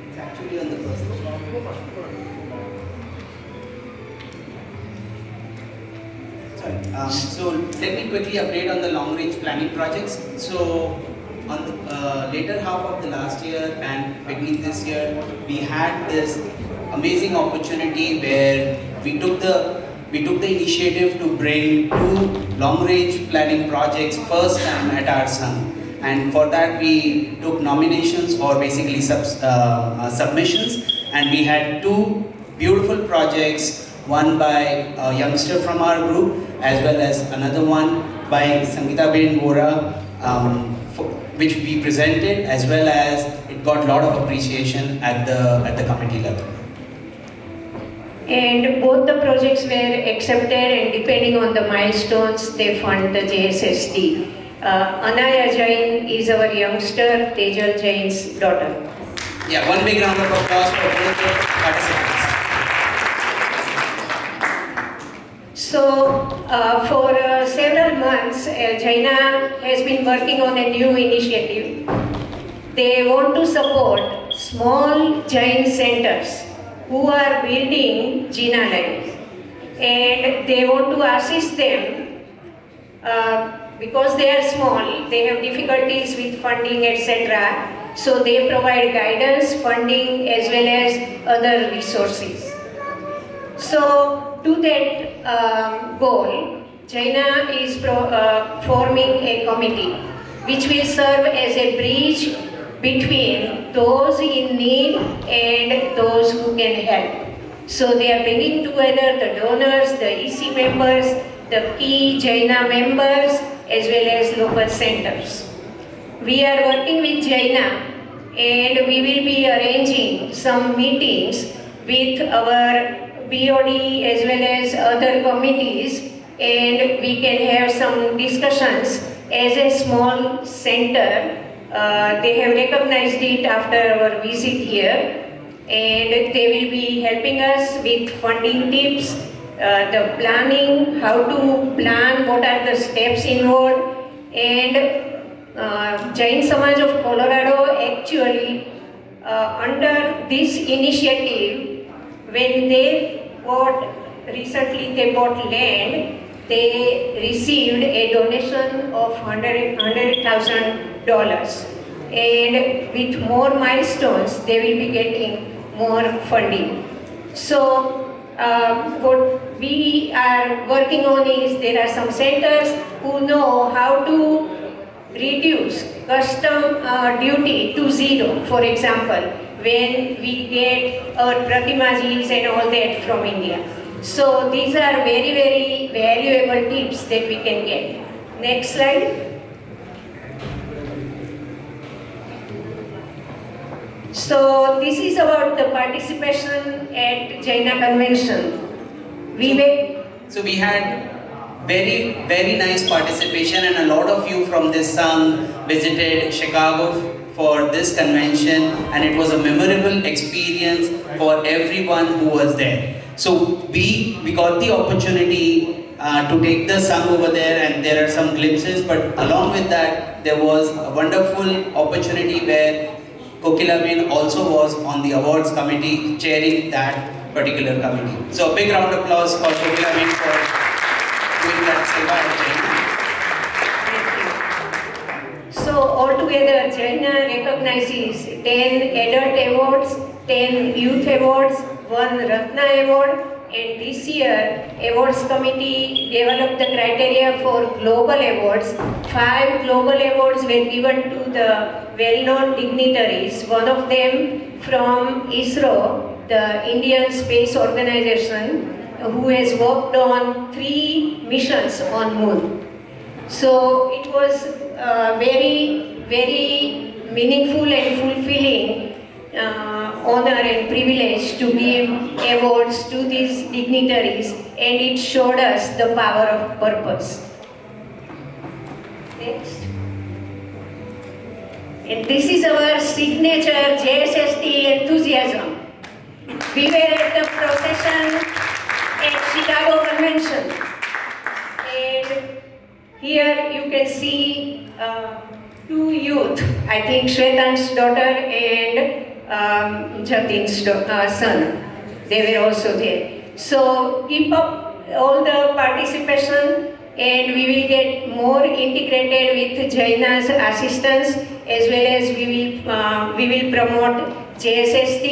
It's actually on the first. So let me quickly update on the long-range planning projects. So on the later half of the last year and beginning this year, we had this amazing opportunity where we took the initiative to bring 2 long-range planning projects first time at our Sangh. And for that we took nominations or basically submissions, and we had 2 beautiful projects, one by a youngster from our group as well as another one by Sangeeta Ben Vora, which we presented, as well as it got a lot of appreciation at the committee level. And both the projects were accepted, and depending on the milestones, they fund the JSSD. Anaya Jain is our youngster, Tejal Jain's daughter. Yeah, one big round of applause for both the participants. So, for several months, Jaina has been working on a new initiative. They want to support small Jain centers who are building Jinalaya, and they want to assist them because they are small, they have difficulties with funding, etc. So they provide guidance, funding, as well as other resources. So to that goal, Jaina is forming a committee which will serve as a bridge between those in need and those who can help. So they are bringing together the donors, the EC members, the key Jaina members, as well as local centers. We are working with Jaina and we will be arranging some meetings with our BOD as well as other committees, and we can have some discussions as a small center. They have recognized it after our visit here, and they will be helping us with funding tips, the planning, how to plan, what are the steps involved, and Jain Samaj of Colorado actually under this initiative, when they recently they bought land, they received a donation of $100,000, and with more milestones they will be getting more funding. So what we are working on is there are some centers who know how to reduce custom duty to zero, for example, when we get our pratimajis and all that from India. So these are very, very valuable tips that we can get. Next slide. So this is about the participation at Jaina Convention. So we had very, very nice participation, and a lot of you from this Sangh visited Chicago for this convention, and it was a memorable experience for everyone who was there. So we got the opportunity to take the Sangh over there, and there are some glimpses, but along with that there was a wonderful opportunity where Kokilabin also was on the awards committee chairing that particular committee. So a big round of applause for Kokilabin for doing that seva at Jaina. So altogether, Jaina recognizes 10 adult awards, 10 youth awards, 1 Ratna award, and this year awards committee developed the criteria for global awards. 5 global awards were given to the well-known dignitaries, one of them from ISRO, the Indian Space Organization, who has worked on 3 missions on Moon. So it was very, very meaningful and fulfilling honor and privilege to give awards to these dignitaries, and it showed us the power of purpose. Next. And this is our signature JSST enthusiasm. We were at the procession at Chicago Convention, and here you can see 2 youth, I think Shwetan's daughter and Jatin's son. They were also there. So keep up all the participation, and we will get more integrated with Jaina's assistance, as well as we will promote JSST.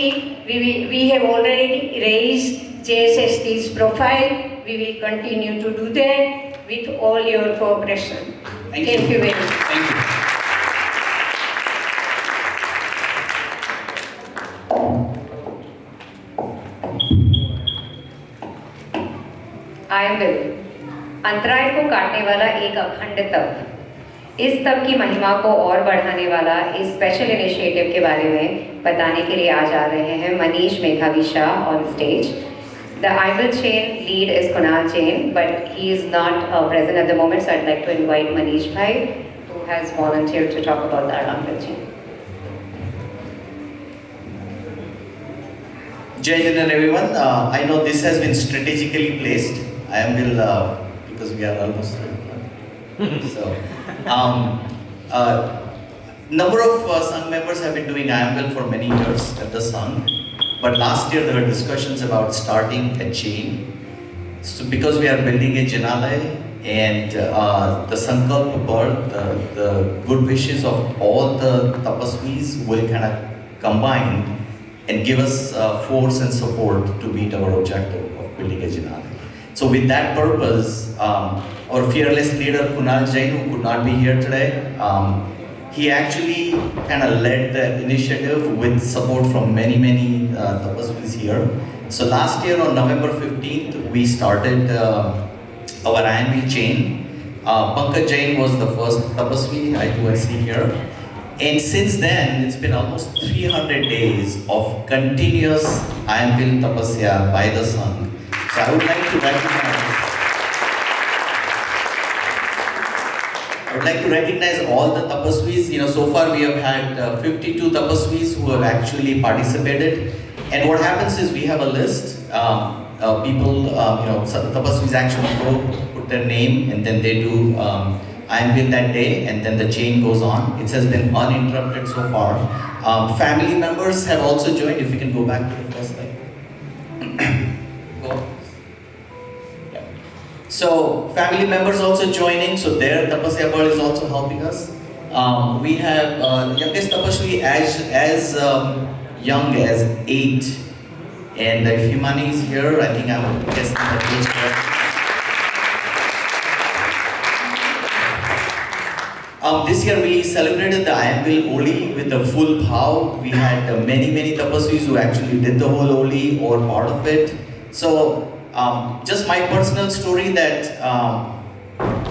We have already raised JSST's profile. We will continue to do that with all your cooperation. Thank you very much. Thank you. I will. अंतराय को काटने वाला एक अखंड तप। इस तप की महिमा को और बढ़ाने वाला इस स्पेशल इनिशिएटिव के बारे में बताने के लिए आज आ रहे हैं मनीष मेघावी Shah on stage. The Idol chain lead is Kunal Jain, but he is not present at the moment, so I'd like to invite Manish Bhai, who has volunteered to talk about the Idol chain. Jai Hind everyone. I know this has been strategically placed. I am will because we are almost so. Number of Sangh members have been doing IML for many years at the Sangh, but last year there were discussions about starting a chain, So because we are building a Janalaya, and the Sankalp bird, the good wishes of all the Tapasvis will kind of combine and give us force and support to meet our objective of building a Janalaya. So with that purpose, our fearless leader Kunal Jain, who could not be here today, he actually kind of led the initiative with support from many Tapasvis here. So last year on November 15th, we started our IMB chain. Pankaj Jain was the first Tapasvi, I see here. And since then, it's been almost 300 days of continuous IMB Tapasya by the sun. So I would like to recognize all the Tapasvis. So far we have had 52 Tapasvis who have actually participated. And what happens is we have a list. Some Tapasvis actually go put their name and then they do IMB that day, and then the chain goes on. It has been uninterrupted so far. Family members have also joined. If you can go back to the first slide. So family members also joining, so their Tapasya bird is also helping us. We have youngest Tapasvi as young as 8, and if Himani is here, I think I'm guessing the age correct. This year we celebrated the IMB Holi with the full bhav. We had many Tapasvis who actually did the whole Holi or part of it. So just my personal story that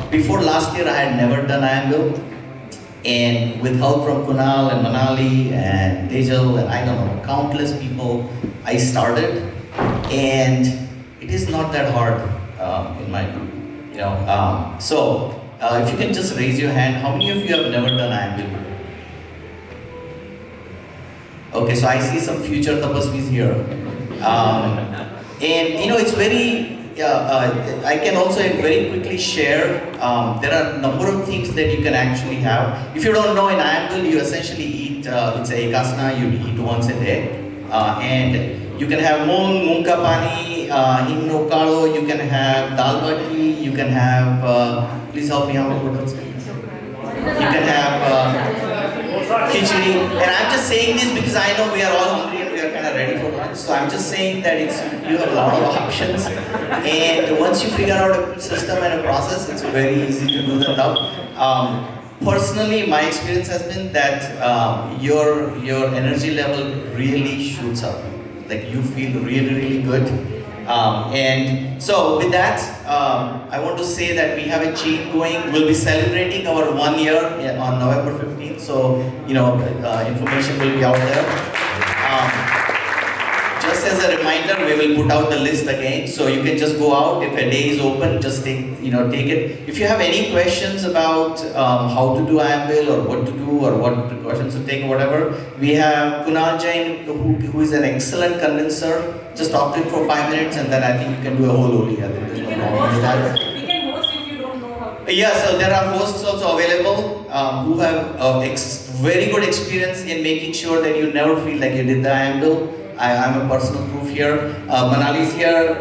before last year I had never done IMB, and with help from Kunal and Manali and Tejal and I don't know, countless people, I started, and it is not that hard in my view. So if you can just raise your hand, how many of you have never done IMB? Okay, so I see some future Tapasvis here. And it's very, I can also very quickly share, there are a number of things that you can actually have. If you don't know, in IMB, you essentially eat, it's a ekasana, you eat once a day. And you can have moong ka pani, himno kalo, you can have dal bati, you can have, please help me out, what else? You can have khichdi. And I'm just saying this because I know we are all hungry and we are kind of ready for lunch. So I'm just saying that you have a lot of options. And once you figure out a system and a process, it's very easy to do the stuff. Personally, my experience has been that your energy level really shoots up. Like you feel really good. And so with that, I want to say that we have a chain going. We'll be celebrating our 1 year on November 15th. So, information will be out there. Just as a reminder, we will put out the list again. So you can just go out. If a day is open, just take it. If you have any questions about how to do IMB or what to do or what precautions to take or whatever, we have Kunal Jain, who is an excellent convincer. Just talk to him for 5 minutes and then I think you can do a whole Holi. I think there's no problem with that. We can host if you don't know how to. Yeah, so there are hosts also available who have very good experience in making sure that you never feel like you did the IMB. I'm a personal proof here. Manali is here,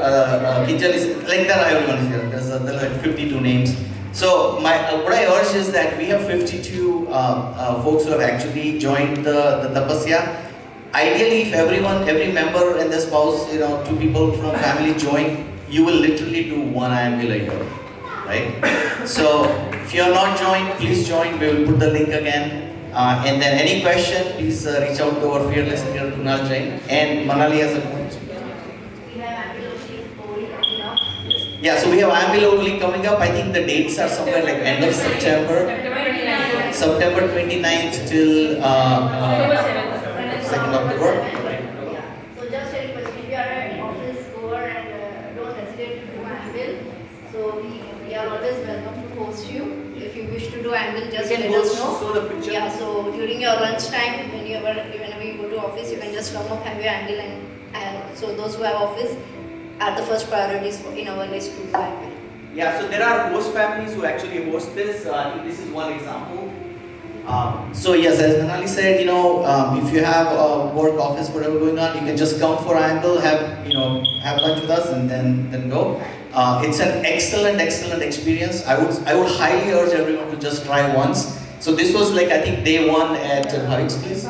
Kinjal is, like that everyone is here. There are like 52 names. So what I urge is that we have 52 folks who have actually joined the Tapasya. Ideally, if every member and their spouse, 2 people from family join, you will literally do 1 IMB a year, right? So if you are not joined, please join. We will put the link again. And then any question, please reach out to our fearless leader Kunal Jain, and Manali has a point. Yeah, so we have IMB locally coming up. I think the dates are somewhere like end of September. September 29th till 2nd October. So just a request, if you are an office goer and don't hesitate to do IMB, so we are always welcome to host you. If you wish to do IMB, just let us know. Yeah, so during your lunch time, whenever you go to office, you can just come up, have your IMB, and so those who have office are the first priorities in our list to do IMB. Yeah, so there are host families who actually host this. I think this is one example. So yes, as Manali said, if you have a work office, whatever going on, you can just come for IMB, have lunch with us, and then go. It's an excellent experience. I would highly urge everyone to just try once. So this was like, I think, day one at Heights, please.